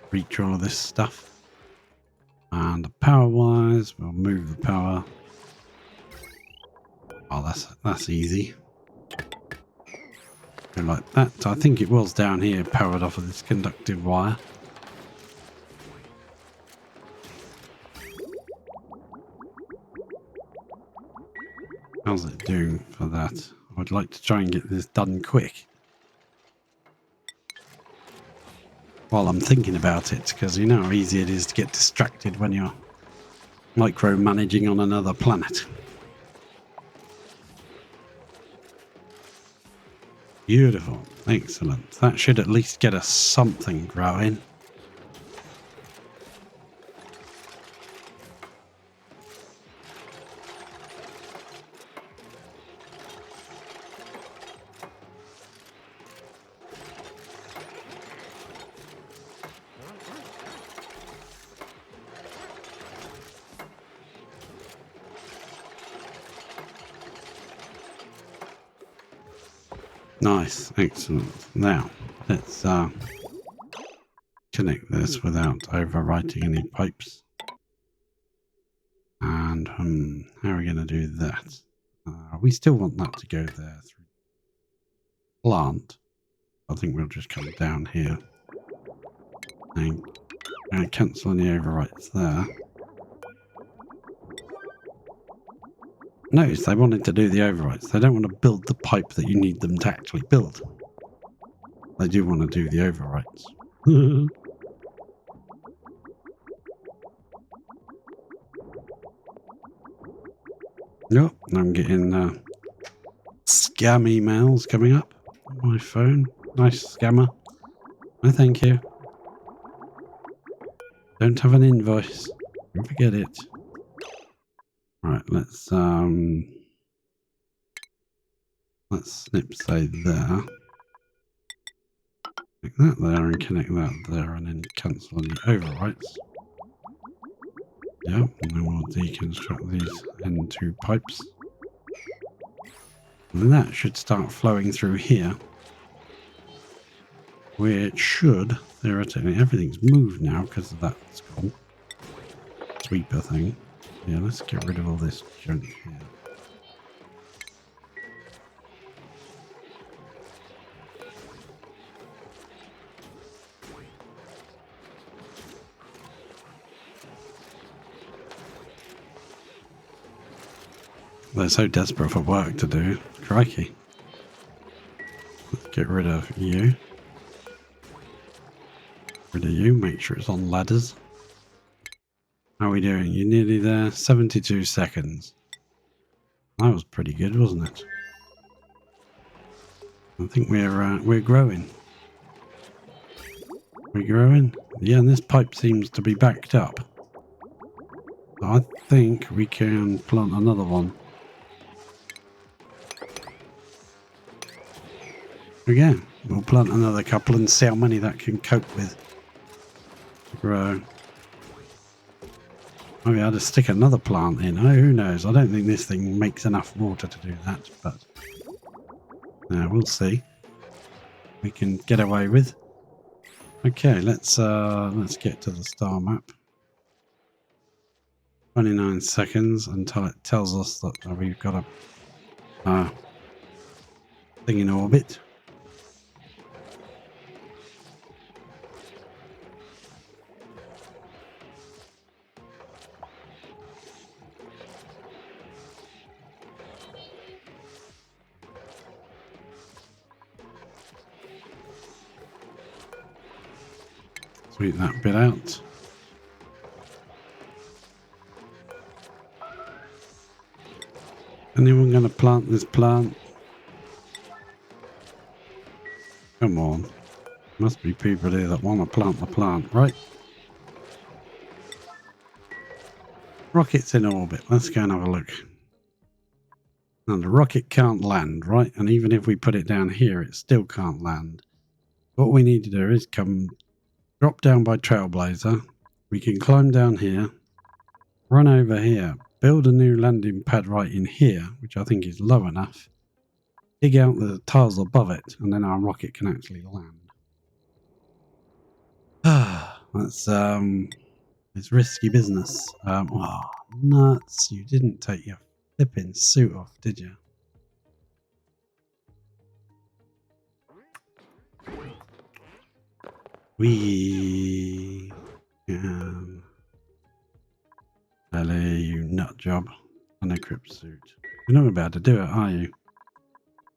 Reach all of this stuff. And power wise, we'll move the power. Oh, that's easy. Go like that. I think it was down here powered off of this conductive wire. How's it doing for that? I'd like to try and get this done quick. While I'm thinking about it, because you know how easy it is to get distracted when you're micromanaging on another planet. Beautiful. Excellent. That should at least get us something growing. Nice, excellent. Now, let's connect this without overwriting any pipes. And how are we going to do that? We still want that to go there through plant. I think we'll just come down here and cancel any overwrites there. Notice they wanted to do the overwrites. They don't want to build the pipe that you need them to actually build. They do want to do the overwrites. Yep, I'm getting scam emails coming up on my phone. Nice scammer. No, thank you. Don't have an invoice. Don't forget it. Right, let's snip say there. Connect that there and connect that there and then cancel any overwrites. Yep, and then we'll deconstruct these into pipes. And that should start flowing through here. Which should, theoretically, everything's moved now because of that gone. Sweeper thing. Yeah, let's get rid of all this junk here. They're so desperate for work to do. Crikey. Let's get rid of you. Rid of you. Make sure it's on ladders. How are we doing? You're nearly there. 72 seconds. That was pretty good, wasn't it? I think we're growing. We're growing? Yeah, and this pipe seems to be backed up. So I think we can plant another one. Again, we'll plant another couple and see how many that can cope with. Grow. Maybe I'll just stick another plant in. Oh, who knows? I don't think this thing makes enough water to do that, but we'll see. We can get away with. Okay, let's get to the star map. 29 seconds until it tells us that we've got a thing in orbit. Sweep that bit out. Anyone going to plant this plant? Come on. Must be people here that want to plant the plant, right? Rocket's in orbit. Let's go and have a look. Now the rocket can't land, right? And even if we put it down here, it still can't land. What we need to do is come drop down by Trailblazer. We can climb down here, run over here, build a new landing pad right in here, which I think is low enough. Dig out the tiles above it, and then our rocket can actually land. That's it's risky business. Oh, nuts! You didn't take your flipping suit off, did you? We can. Ellie, you nut job. Unequipped suit. You're not about to do it, are you?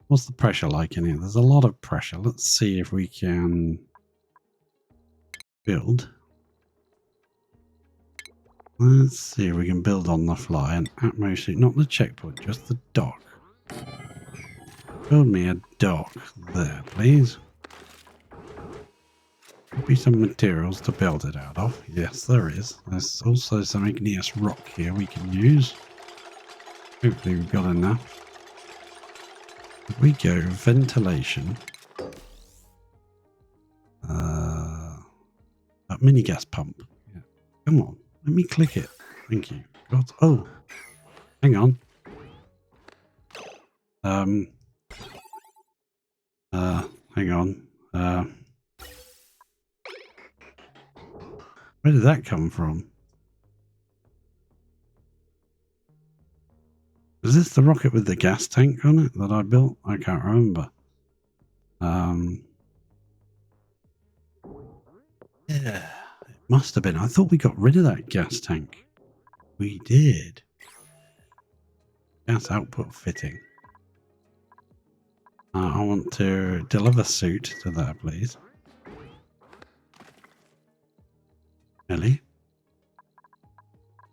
What's the pressure like in here? There's a lot of pressure. Let's see if we can build. Let's see if we can build on the fly an Atmo suit. Not the checkpoint, just the dock. Build me a dock there, please. Could be some materials to build it out of. Yes, there is. There's also some igneous rock here we can use. Hopefully we've got enough. If we go ventilation. A mini gas pump. Yeah. Come on. Let me click it. Thank you. God. Oh. Hang on. Hang on. Where did that come from? Is this the rocket with the gas tank on it that I built? I can't remember. Yeah, it must have been. I thought we got rid of that gas tank. We did. Gas output fitting. I want to deliver suit to that, please. Ellie?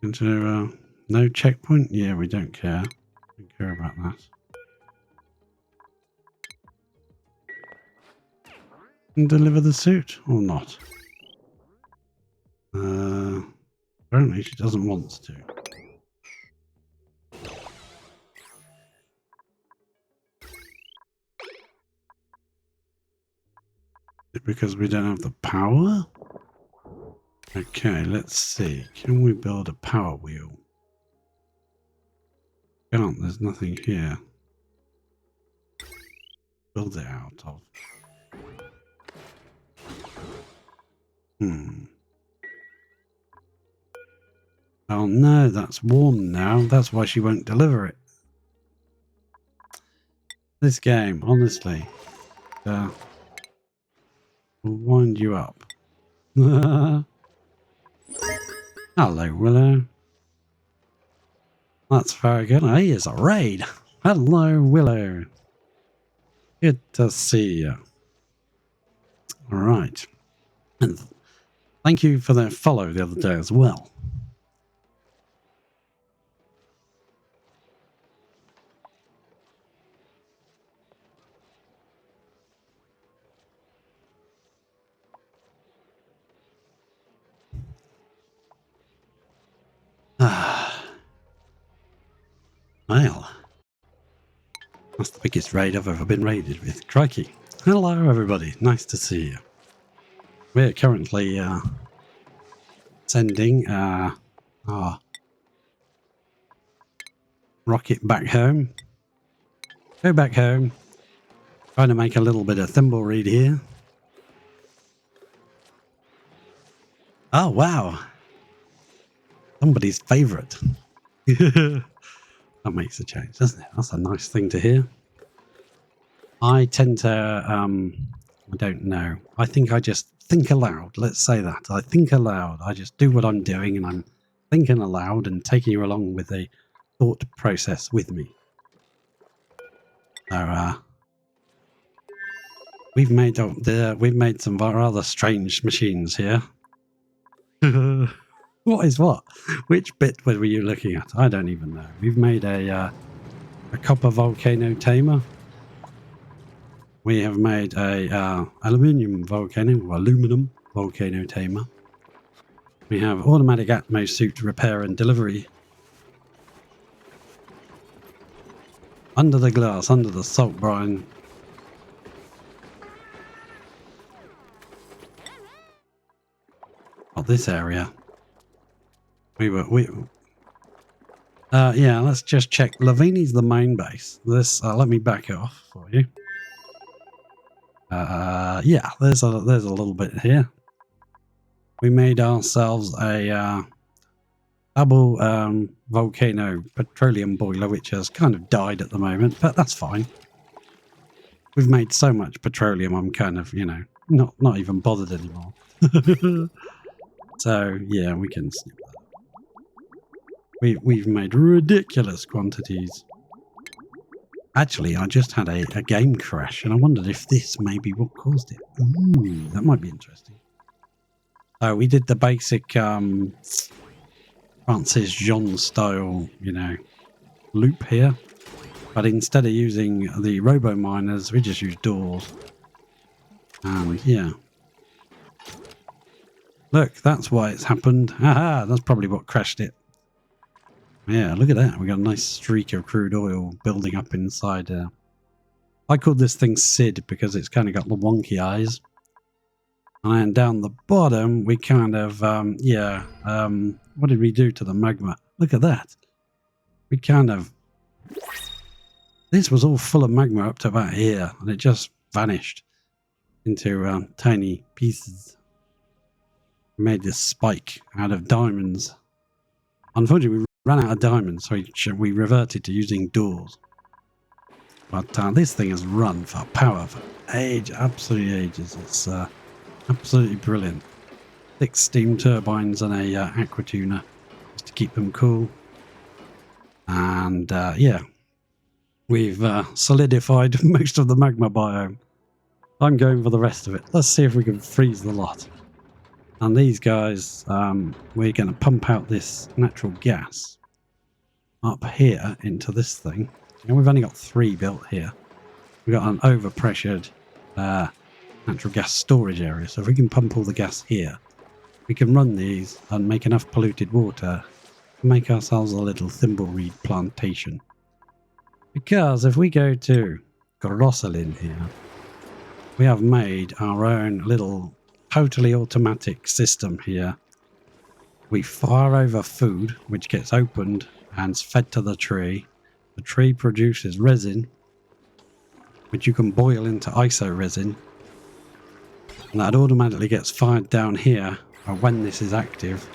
Into no checkpoint? Yeah, we don't care. We don't care about that. And deliver the suit or not? Apparently she doesn't want to. Is it because we don't have the power? Okay, let's see. Can we build a power wheel? Can't, there's nothing here. Build it out of. Oh no, that's warm now. That's why she won't deliver it. This game, honestly. Will wind you up. Hello, Willow. That's very good. Hey, it's a raid. Hello, Willow. Good to see you. All right. And thank you for the follow the other day as well. Well, that's the biggest raid I've ever been raided with. Crikey. Hello, everybody. Nice to see you. We're currently sending our rocket back home. Go back home. Trying to make a little bit of thimbleweed here. Oh, wow. Somebody's favourite. That makes a change, doesn't it? That's a nice thing to hear. I tend to, I don't know. I think I just think aloud. Let's say that. I think aloud. I just do what I'm doing and I'm thinking aloud and taking you along with the thought process with me. So, we've made some rather strange machines here. What is what? Which bit were you looking at? I don't even know. We've made a copper volcano tamer. We have made a aluminum volcano tamer. We have automatic Atmo suit repair and delivery. Under the glass, under the salt brine. Oh, this area. Yeah, let's just check. Lavini's the main base. This, let me back it off for you. Yeah, there's a little bit here. We made ourselves a double volcano petroleum boiler, which has kind of died at the moment, but that's fine. We've made so much petroleum, I'm kind of, you know, not even bothered anymore. So yeah, we can snip that. We've made ridiculous quantities. Actually, I just had a game crash, and I wondered if this may be what caused it. Ooh, that might be interesting. So we did the basic Francis Jean style, you know, loop here. But instead of using the robo miners, we just used doors. And yeah. Look, that's why it's happened. Haha, that's probably what crashed it. Yeah, look at that. We got a nice streak of crude oil building up inside. I called this thing Sid because it's kind of got the wonky eyes. And down the bottom, we kind of, what did we do to the magma? Look at that. We kind of, this was all full of magma up to about here, and it just vanished into tiny pieces. We made this spike out of diamonds. Unfortunately, we ran out of diamonds, so we reverted to using doors. But this thing has run for power for absolutely ages. It's absolutely brilliant. 6 steam turbines and a aqua tuner just to keep them cool. And yeah, we've solidified most of the magma biome. I'm going for the rest of it. Let's see if we can freeze the lot. And these guys, we're going to pump out this natural gas up here into this thing. And we've only got 3 built here. We've got an overpressured natural gas storage area. So if we can pump all the gas here, we can run these and make enough polluted water to make ourselves a little thimbleweed plantation. Because if we go to Grosselin here, we have made our own little totally automatic system here. We fire over food, which gets opened and is fed to the tree. The tree produces resin, which you can boil into iso resin. And that automatically gets fired down here when this is active.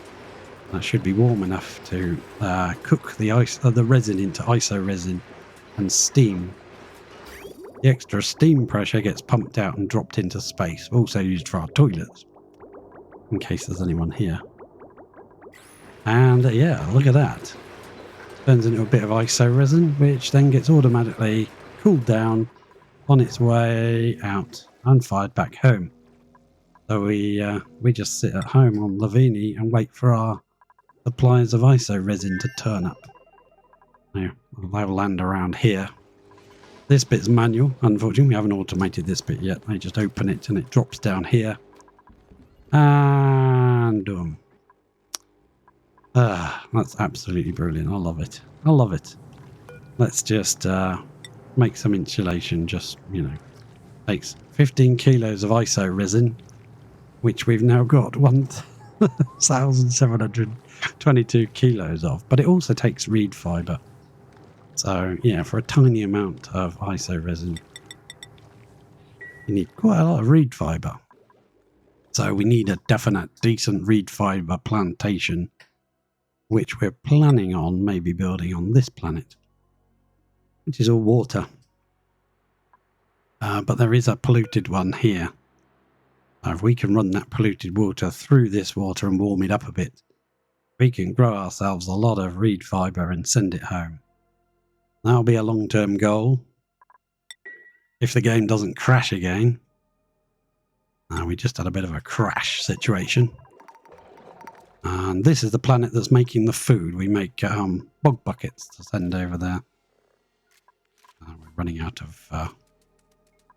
That should be warm enough to cook the resin into iso resin and steam. The extra steam pressure gets pumped out and dropped into space, also used for our toilets, in case there's anyone here. And yeah, look at that. Turns into a bit of iso resin, which then gets automatically cooled down on its way out and fired back home. So we just sit at home on Lavini and wait for our supplies of iso resin to turn up. Now, they'll land around here. This bit's manual, unfortunately. We haven't automated this bit yet. I just open it and it drops down here. And boom. That's absolutely brilliant. I love it. I love it. Let's just make some insulation. Just, you know, takes 15 kilos of iso resin, which we've now got 1,722 kilos of. But it also takes reed fibre. So, yeah, for a tiny amount of iso resin, you need quite a lot of reed fibre. So we need a definite, decent reed fibre plantation which we're planning on maybe building on this planet, which is all water. But there is a polluted one here. If we can run that polluted water through this water and warm it up a bit, we can grow ourselves a lot of reed fibre and send it home. That'll be a long-term goal. If the game doesn't crash again. We just had a bit of a crash situation. And this is the planet that's making the food. We make bog buckets to send over there. We're running out of...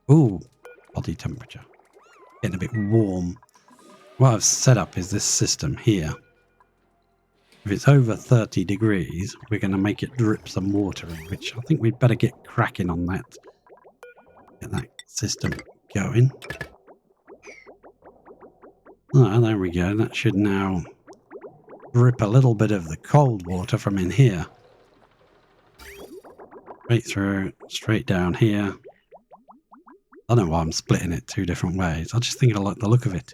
body temperature. Getting a bit warm. What I've set up is this system here. If it's over 30 degrees, we're going to make it drip some water in, which I think we'd better get cracking on that. Get that system going. There we go. That should now drip a little bit of the cold water from in here. Straight through, straight down here. I don't know why I'm splitting it two different ways. I just think I like the look of it.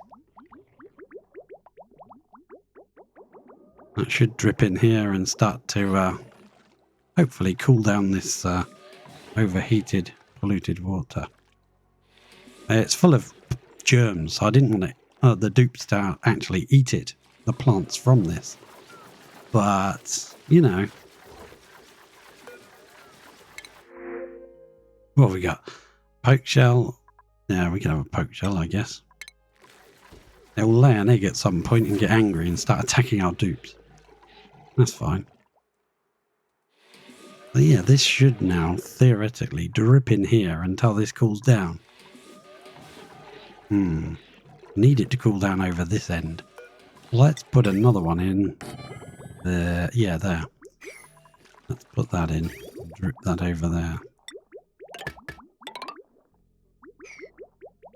That should drip in here and start to hopefully cool down this overheated, polluted water. It's full of germs, so I didn't want the dupes to actually eat it, the plants from this. But, you know. What have we got? Poke shell. Yeah, we can have a poke shell, I guess. They'll lay an egg at some point and get angry and start attacking our dupes. That's fine. But yeah, this should now, theoretically, drip in here until this cools down. Need it to cool down over this end. Let's put another one in. There. Yeah, there. Let's put that in. Drip that over there.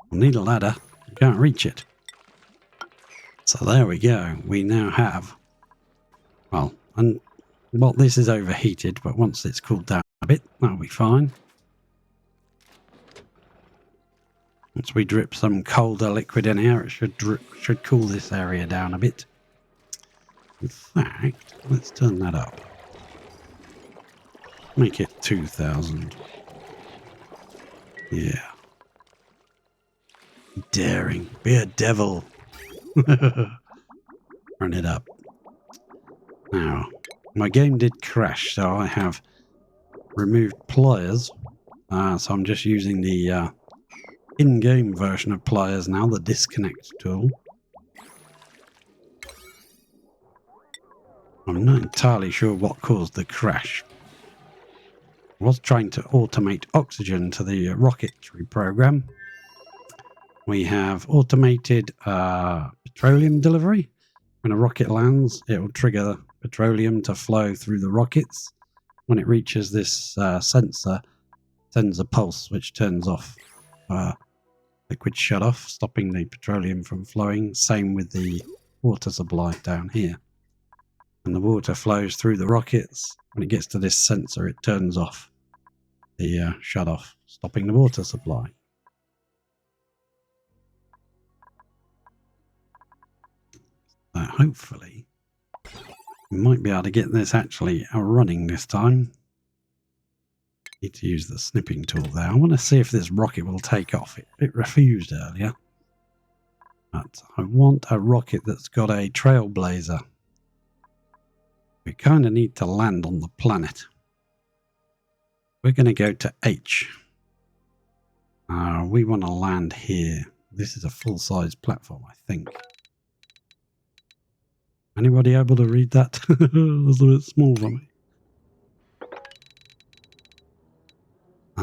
We'll need a ladder. You can't reach it. So there we go. We now have... Well, this is overheated, but once it's cooled down a bit, that'll be fine. Once we drip some colder liquid in here, it should cool this area down a bit. In fact, let's turn that up. Make it 2000. Yeah. Daring. Be a devil. Run it up. Now, my game did crash, so I have removed pliers. So I'm just using the in-game version of pliers now, the disconnect tool. I'm not entirely sure what caused the crash. I was trying to automate oxygen to the rocketry program. We have automated petroleum delivery. When a rocket lands, it will trigger petroleum to flow through the rockets. When it reaches this sensor, it sends a pulse which turns off liquid shut-off, stopping the petroleum from flowing. Same with the water supply down here. When the water flows through the rockets, when it gets to this sensor, it turns off the shut-off, stopping the water supply. Hopefully, we might be able to get this actually running this time. Need to use the snipping tool there. I want to see if this rocket will take off. It refused earlier. But I want a rocket that's got a trailblazer. We kind of need to land on the planet. We're going to go to H. We want to land here. This is a full-size platform, I think. Anybody able to read that? That's a bit small for me.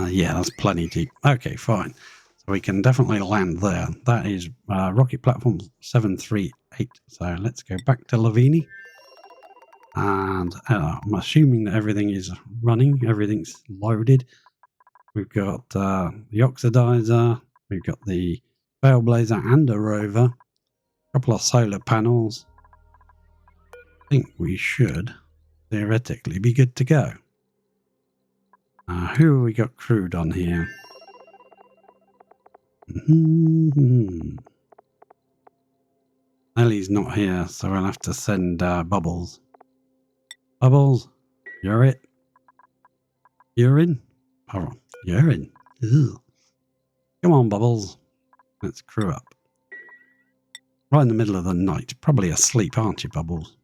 Yeah, that's plenty deep. Okay, fine. So we can definitely land there. That is rocket platform 738. So let's go back to Lavini. And I'm assuming that everything is running. Everything's loaded. We've got the oxidizer. We've got the trailblazer and a rover. A couple of solar panels. I think we should theoretically be good to go. Who have we got crewed on here? Ellie's not here, so we'll have to send Bubbles. Bubbles, you're it. You're in. Oh, you're in. Ew. Come on, Bubbles. Let's crew up. Right in the middle of the night. Probably asleep, aren't you, Bubbles?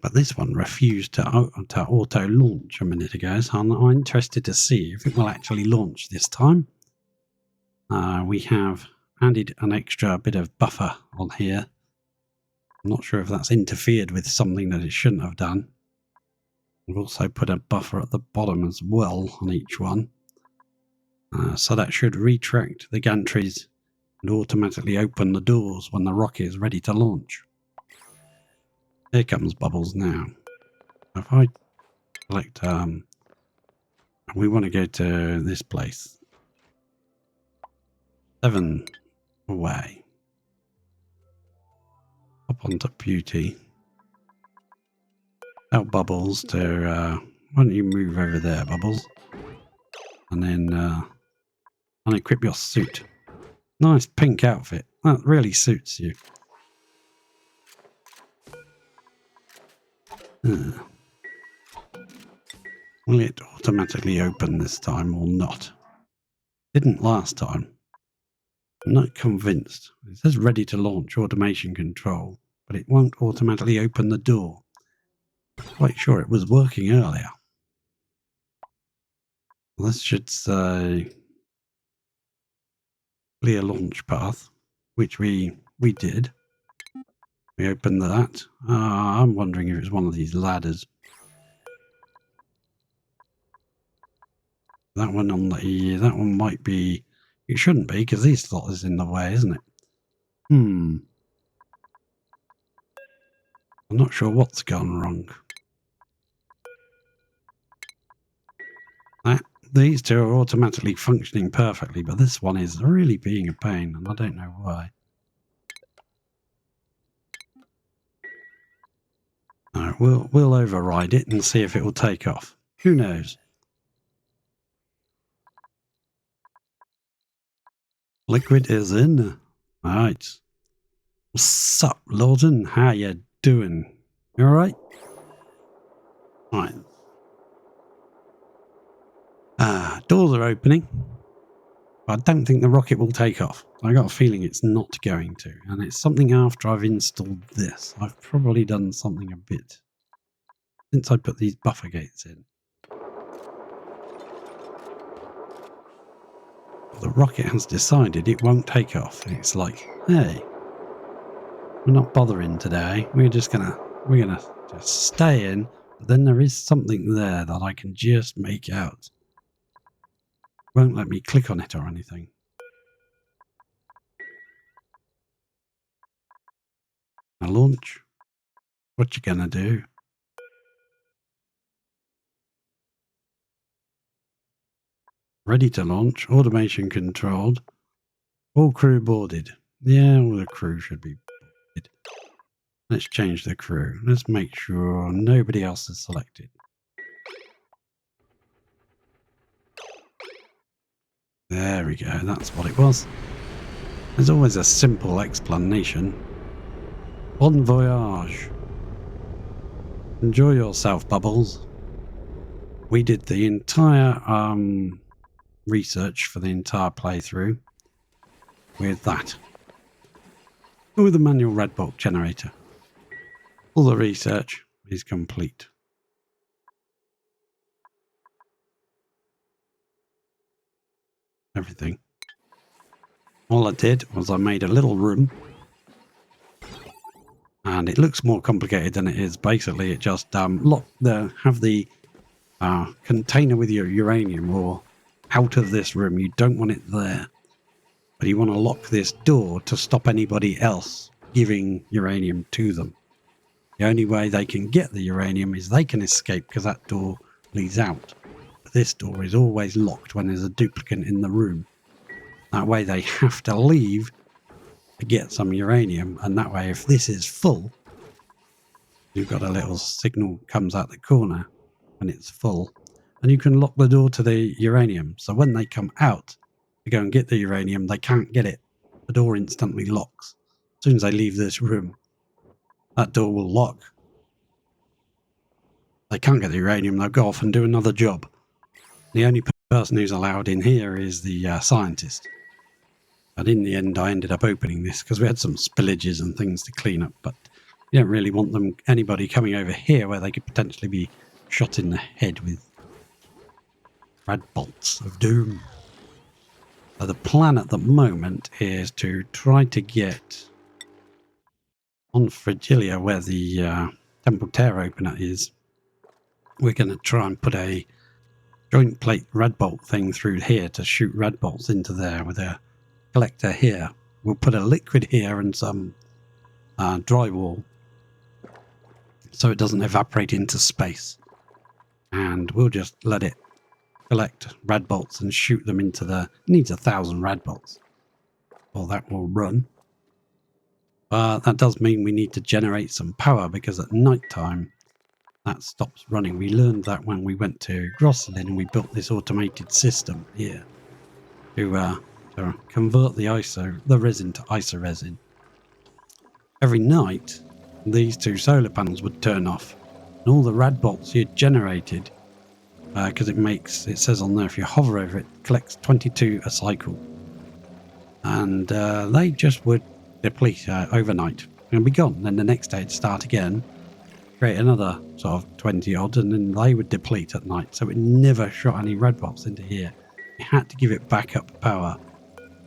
But this one refused to auto-launch a minute ago, so I'm interested to see if it will actually launch this time. We have added an extra bit of buffer on here. I'm not sure if that's interfered with something that it shouldn't have done. We've also put a buffer at the bottom as well on each one. So that should retract the gantries and automatically open the doors when the rocket is ready to launch. Here comes Bubbles now. If I select, we want to go to this place. 7 away. Up onto Beauty. Tell Bubbles to, why don't you move over there, Bubbles? And then, unequip your suit. Nice pink outfit. That really suits you. Will it automatically open this time or not? Didn't last time. I'm not convinced. It says ready to launch automation control, but it won't automatically open the door. Quite sure it was working earlier. This should say clear launch path, which we did. We opened that. I'm wondering if it's one of these ladders. That one on the that one might be. It shouldn't be because this slot is in the way, isn't it? I'm not sure what's gone wrong. These two are automatically functioning perfectly, but this one is really being a pain, and I don't know why. Alright, we'll override it and see if it will take off. Who knows? Liquid is in. Alright. What's up, Lawton? How you doing? You alright? Right. Doors are opening. I don't think the rocket will take off. I got a feeling it's not going to. And it's something after I've installed this. I've probably done something a bit since I put these buffer gates in. The rocket has decided it won't take off. It's like, hey, we're not bothering today. We're gonna just stay in. But then there is something there that I can just make out. Won't let me click on it or anything. Now launch. What you gonna do? Ready to launch. Automation controlled. All crew boarded. Yeah, all the crew should be boarded. Let's change the crew. Let's make sure nobody else is selected. There we go. That's what it was. There's always a simple explanation. Bon voyage. Enjoy yourself, Bubbles. We did the entire research for the entire playthrough with that. With the manual red bolt generator. All the research is complete. Everything. All I did was I made a little room. And it looks more complicated than it is. Basically, it just have the container with your uranium or out of this room. You don't want it there. But you want to lock this door to stop anybody else giving uranium to them. The only way they can get the uranium is they can escape because that door leads out. But this door is always locked when there's a duplicate in the room. That way they have to leave to get some uranium, and that way if this is full, you've got a little signal comes out the corner when it's full, and you can lock the door to the uranium. So when they come out to go and get the uranium, they can't get it. The door instantly locks as soon as they leave this room. that door will lock. They can't get the uranium, they'll go off and do another job. The only person who's allowed in here is the scientist. And in the end, I ended up opening this because we had some spillages and things to clean up, but you don't really want anybody coming over here where they could potentially be shot in the head with red bolts of doom. So the plan at the moment is to try to get on Fragilia, where the temple tear opener is. We're going to try and put a joint plate red bolt thing through here to shoot red bolts into there with a collector here. We'll put a liquid here and some drywall so it doesn't evaporate into space. And we'll just let it collect red bolts and shoot them into the... It needs 1,000 red bolts. Well, that will run. But that does mean we need to generate some power because at night time that stops running. We learned that when we went to Grosselin and we built this automated system here to convert the resin to isoresin. Every night these two solar panels would turn off and all the red bolts you had generated, because it says on there if you hover over it, collects 22 a cycle, and they just would deplete overnight and be gone. Then the next day it'd start again, create another sort of 20 odd, and then they would deplete at night, so it never shot any red bolts into here. You had to give it backup power.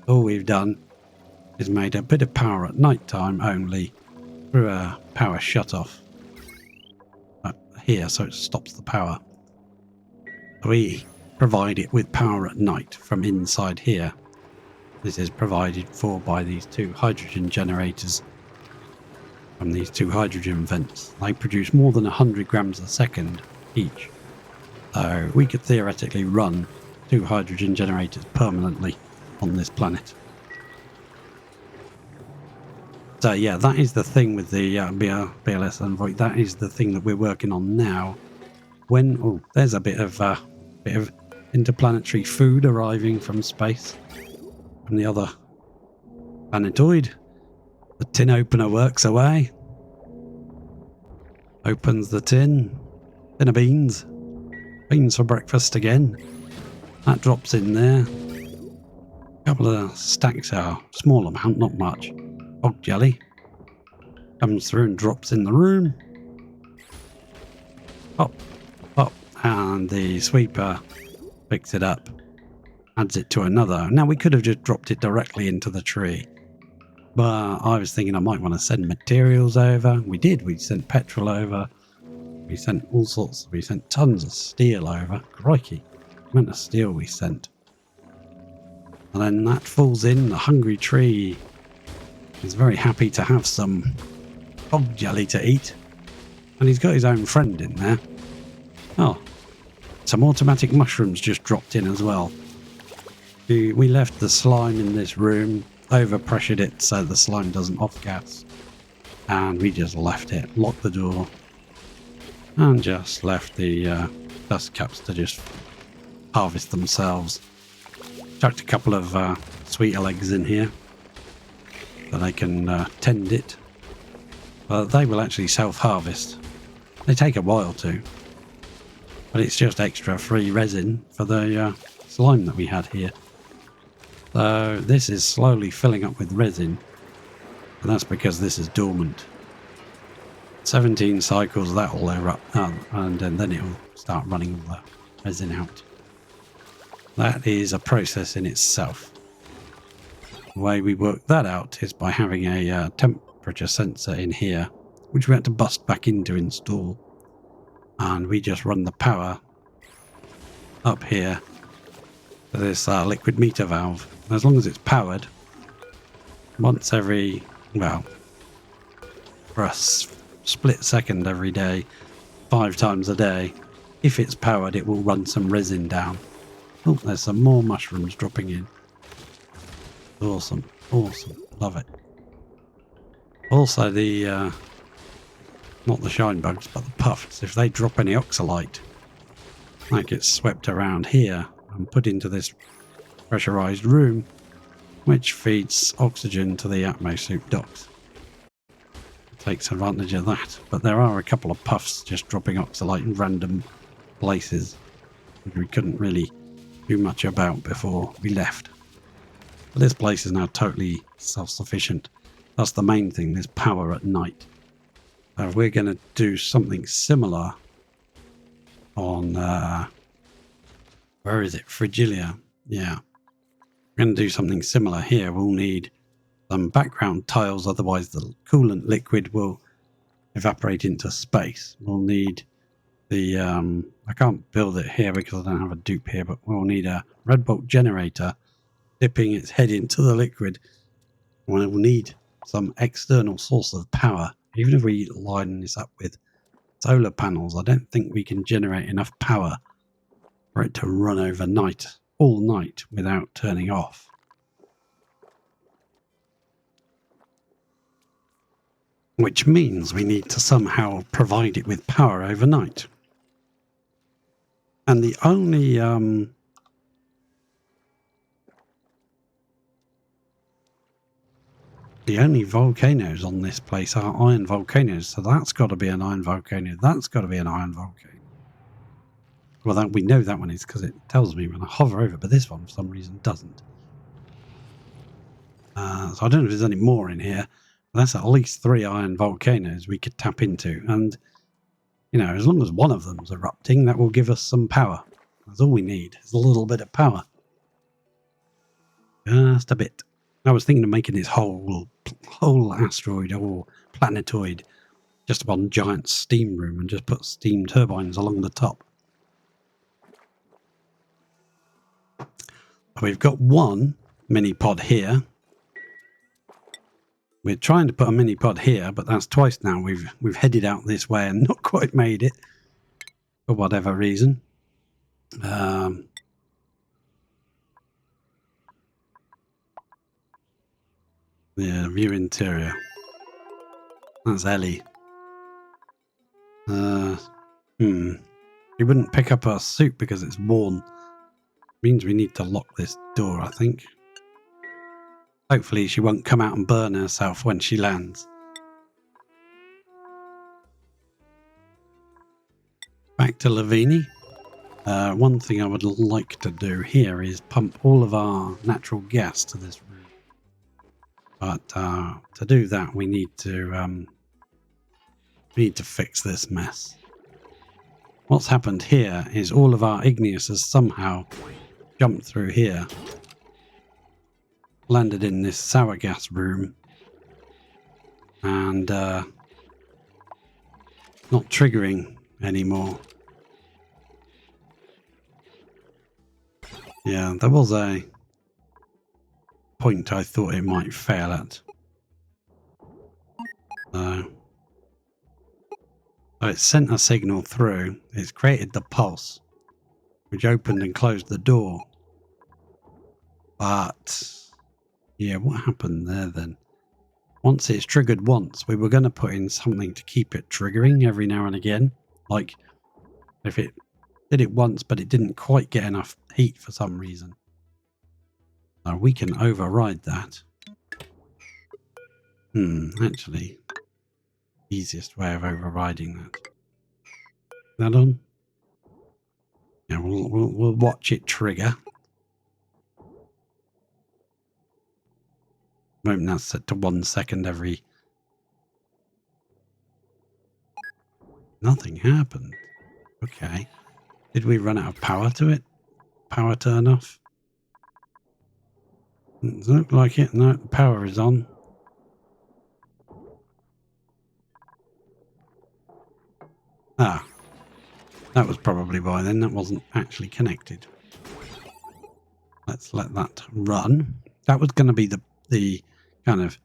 All we've done is made a bit of power at night time only through a power shut off here, so it stops the power. We provide it with power at night from inside here. This is provided for by these two hydrogen generators from these two hydrogen vents. They produce more than 100 grams a second each. So we could theoretically run 2 hydrogen generators permanently on this planet. So yeah, that is the thing with the BLS Envoy. That is the thing that we're working on now. There's a bit of interplanetary food arriving from space, from the other planetoid. The tin opener works away. Opens the tin. Tin of beans. Beans for breakfast again. That drops in there. A couple of stacks, small amount, not much. Bog jelly. Comes through and drops in the room. Pop, pop. And the sweeper picks it up. Adds it to another. Now we could have just dropped it directly into the tree. But I was thinking I might want to send materials over. We did. We sent petrol over. We sent all sorts. We sent tons of steel over. Crikey. The amount of steel we sent. And then that falls in. The hungry tree is very happy to have some bog jelly to eat. And he's got his own friend in there. Oh. Some automatic mushrooms just dropped in as well. We left the slime in this room. Overpressured it so the slime doesn't off-gas, and we just left it, locked the door, and just left the dust caps to just harvest themselves. Chucked a couple of sweeter eggs in here so they can tend it, but they will actually self-harvest. They take a while to, but it's just extra free resin for the slime that we had here. So this is slowly filling up with resin, and that's because this is dormant. 17 cycles, that will erupt, and then it will start running all the resin out. That is a process in itself. The way we work that out is by having a temperature sensor in here, which we had to bust back in to install. And we just run the power up here to this liquid meter valve. As long as it's powered, once every, well, for a split second every day, 5 times a day, if it's powered, it will run some resin down. Oh, there's some more mushrooms dropping in. Awesome, awesome, love it. Also the, not the shine bugs, but the puffs, if they drop any oxalite, that gets swept around here and put into this pressurized room, which feeds oxygen to the Atmosuit docks. takes advantage of that. But there are a couple of puffs just dropping oxalite in random places, which we couldn't really do much about before we left. But this place is now totally self-sufficient. That's the main thing, there's power at night. So we're going to do something similar on, where is it? Frigilia. Yeah. We're going to do something similar here. We'll need some background tiles, otherwise the coolant liquid will evaporate into space. We'll need the, I can't build it here because I don't have a dupe here, but we'll need a red bolt generator dipping its head into the liquid. We'll need some external source of power. Even if we line this up with solar panels, I don't think we can generate enough power for it to run overnight, all night, without turning off. Which means we need to somehow provide it with power overnight. And the only volcanoes on this place are iron volcanoes, so that's got to be an iron volcano. That's got to be an iron volcano. Well, we know that one is because it tells me when I hover over, but this one for some reason doesn't. So I don't know if there's any more in here. But that's at least 3 iron volcanoes we could tap into, and you know, as long as one of them's erupting, that will give us some power. That's all we need, is a little bit of power. Just a bit. I was thinking of making this whole asteroid or planetoid just a one giant steam room and just put steam turbines along the top. We've got one mini pod here. We're trying to put a mini pod here, but that's twice now. We've headed out this way and not quite made it for whatever reason. Yeah, view interior. That's Ellie. She wouldn't pick up her suit because it's worn. Means we need to lock this door, I think. Hopefully she won't come out and burn herself when she lands. Back to Lavini. One thing I would like to do here is pump all of our natural gas to this room. But to do that, we need to fix this mess. What's happened here is all of our igneous has somehow jumped through here, landed in this sour gas room, and not triggering anymore. Yeah, there was a point I thought it might fail at. So it sent a signal through. It's created the pulse, which opened and closed the door. But yeah, what happened there then? Once it's triggered once, we were going to put in something to keep it triggering every now and again. Like if it did it once, but it didn't quite get enough heat for some reason. Now we can override that. Actually, easiest way of overriding that. That on? Yeah, we'll watch it trigger. Moment that's set to 1 second every. Nothing happened. Okay. Did we run out of power to it? Power turn off? Doesn't look like it. No, the power is on. Ah. That was probably why then. That wasn't actually connected. Let's let that run. That was going to be the kind of...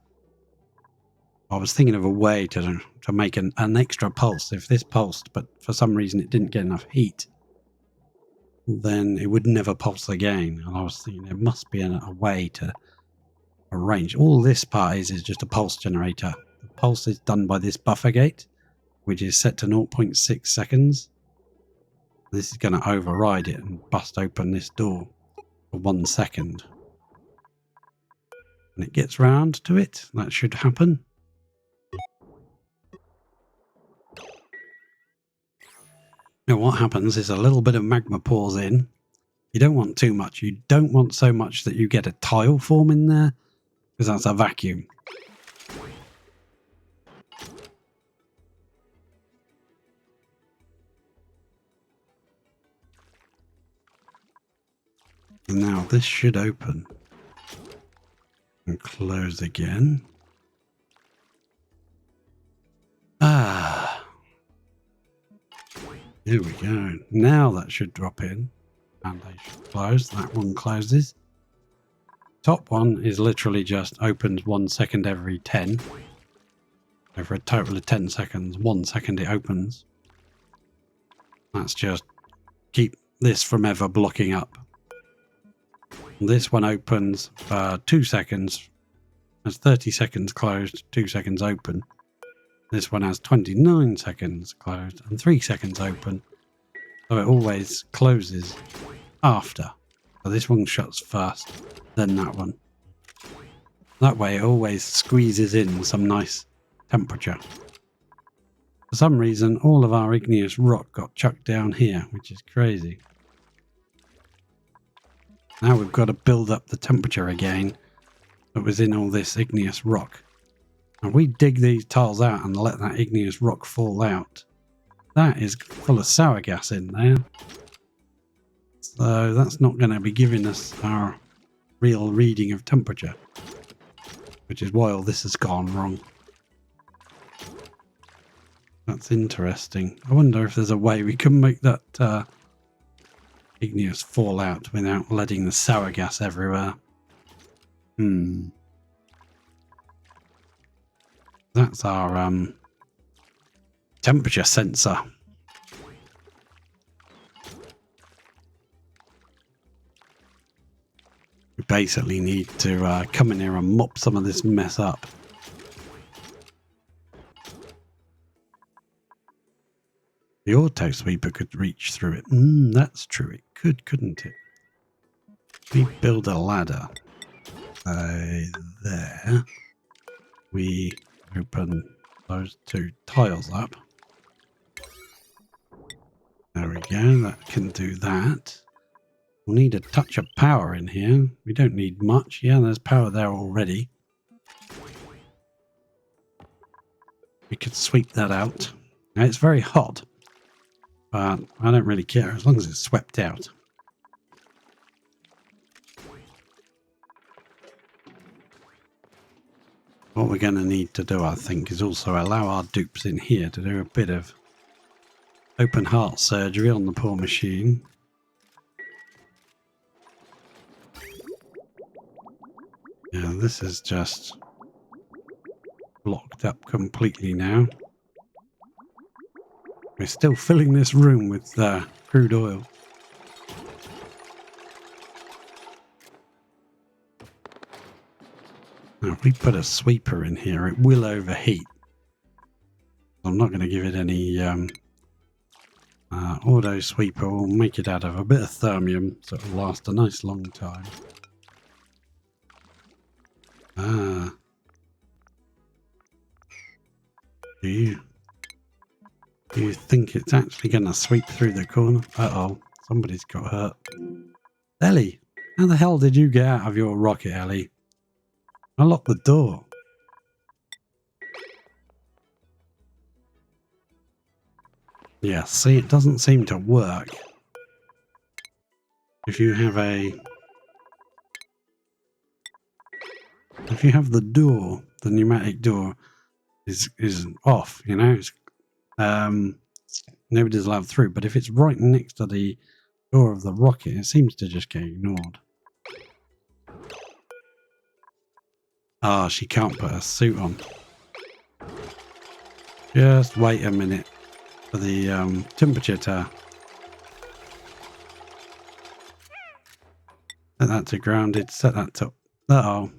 I was thinking of a way to make an extra pulse. If this pulsed, but for some reason it didn't get enough heat, then it would never pulse again. And I was thinking there must be a way to arrange. All this part is just a pulse generator. The pulse is done by this buffer gate, which is set to 0.6 seconds. This is going to override it and bust open this door for 1 second. When it gets round to it, that should happen. what happens is a little bit of magma pours in. You don't want too much. You don't want so much that you get a tile form in there, because that's a vacuum. And now this should open and close again. Ah, here we go. Now that should drop in and they should close. That one closes. Top one is literally just opens 1 second every 10. Over a total of 10 seconds, 1 second it opens. That's just keep this from ever blocking up. This one opens for 2 seconds. Has 30 seconds closed, 2 seconds open. This one has 29 seconds closed and 3 seconds open. So it always closes after. So this one shuts first, then that one. That way it always squeezes in some nice temperature. For some reason, all of our igneous rock got chucked down here, which is crazy. Now we've got to build up the temperature again that was in all this igneous rock. And we dig these tiles out and let that igneous rock fall out. That is full of sour gas in there. So that's not going to be giving us our real reading of temperature. Which is why all this has gone wrong. That's interesting. I wonder if there's a way we can make that igneous fall out without letting the sour gas everywhere. That's our temperature sensor. We basically need to come in here and mop some of this mess up. The auto sweeper could reach through it. That's true. It could, couldn't it? We build a ladder. There. We open those 2 tiles up. There we go. That can do that. We'll need a touch of power in here. We don't need much. Yeah, there's power there already. We could sweep that out. Now, it's very hot. But I don't really care as long as it's swept out. What we're going to need to do, I think, is also allow our dupes in here to do a bit of open heart surgery on the poor machine. Yeah, this is just blocked up completely now. We're still filling this room with crude oil. Now, if we put a sweeper in here, it will overheat. I'm not going to give it any auto sweeper. We'll make it out of a bit of thermium, so it'll last a nice long time. Do you think it's actually going to sweep through the corner? Uh-oh, somebody's got hurt. Ellie, how the hell did you get out of your rocket, Ellie? I locked the door. Yeah, see, it doesn't seem to work. If you have the door, the pneumatic door is off, you know, it's nobody's allowed through, but if it's right next to the door of the rocket, it seems to just get ignored. Ah, she can't put her suit on. Just wait a minute for the temperature to set that to grounded, set that to... Uh-oh.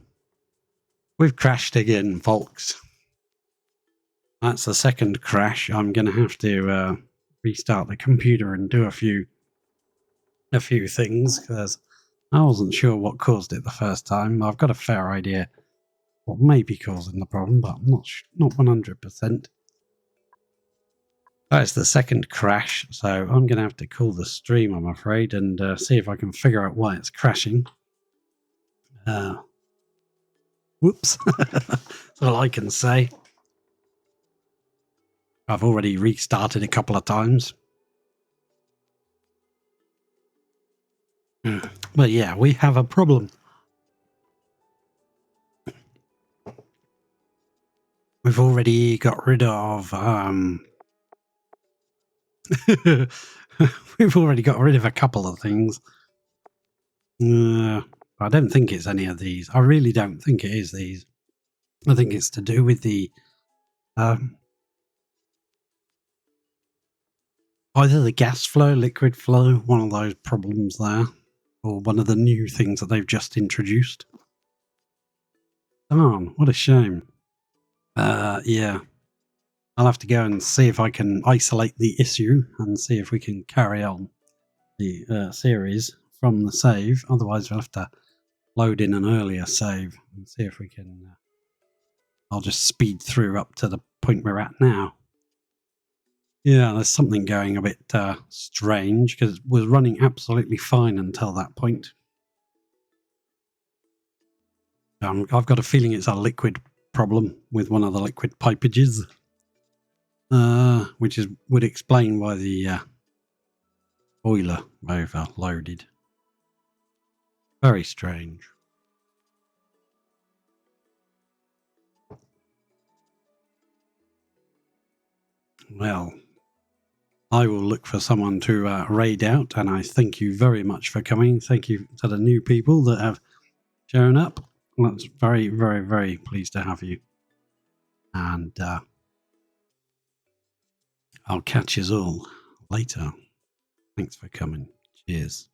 We've crashed again, folks. That's the second crash. I'm going to have to restart the computer and do a few things, because I wasn't sure what caused it the first time. I've got a fair idea what may be causing the problem, but I'm not 100%. That's the second crash, so I'm going to have to call the stream, I'm afraid, and see if I can figure out why it's crashing. Whoops. That's all I can say. I've already restarted a couple of times. But yeah, we have a problem. We've already got rid of we've already got rid of a couple of things. I don't think it's any of these. I really don't think it is these. I think it's to do with the either the gas flow, liquid flow, one of those problems there, or one of the new things that they've just introduced. Darn, what a shame. Yeah. I'll have to go and see if I can isolate the issue and see if we can carry on the series from the save. Otherwise, we'll have to load in an earlier save and see if we can. I'll just speed through up to the point we're at now. Yeah, there's something going a bit strange because it was running absolutely fine until that point. I've got a feeling it's a liquid problem with one of the liquid pipages, which would explain why the boiler overloaded. Very strange. Well, I will look for someone to raid out, and I thank you very much for coming. Thank you to the new people that have shown up. That's very, very, very pleased to have you. And I'll catch you all later. Thanks for coming. Cheers.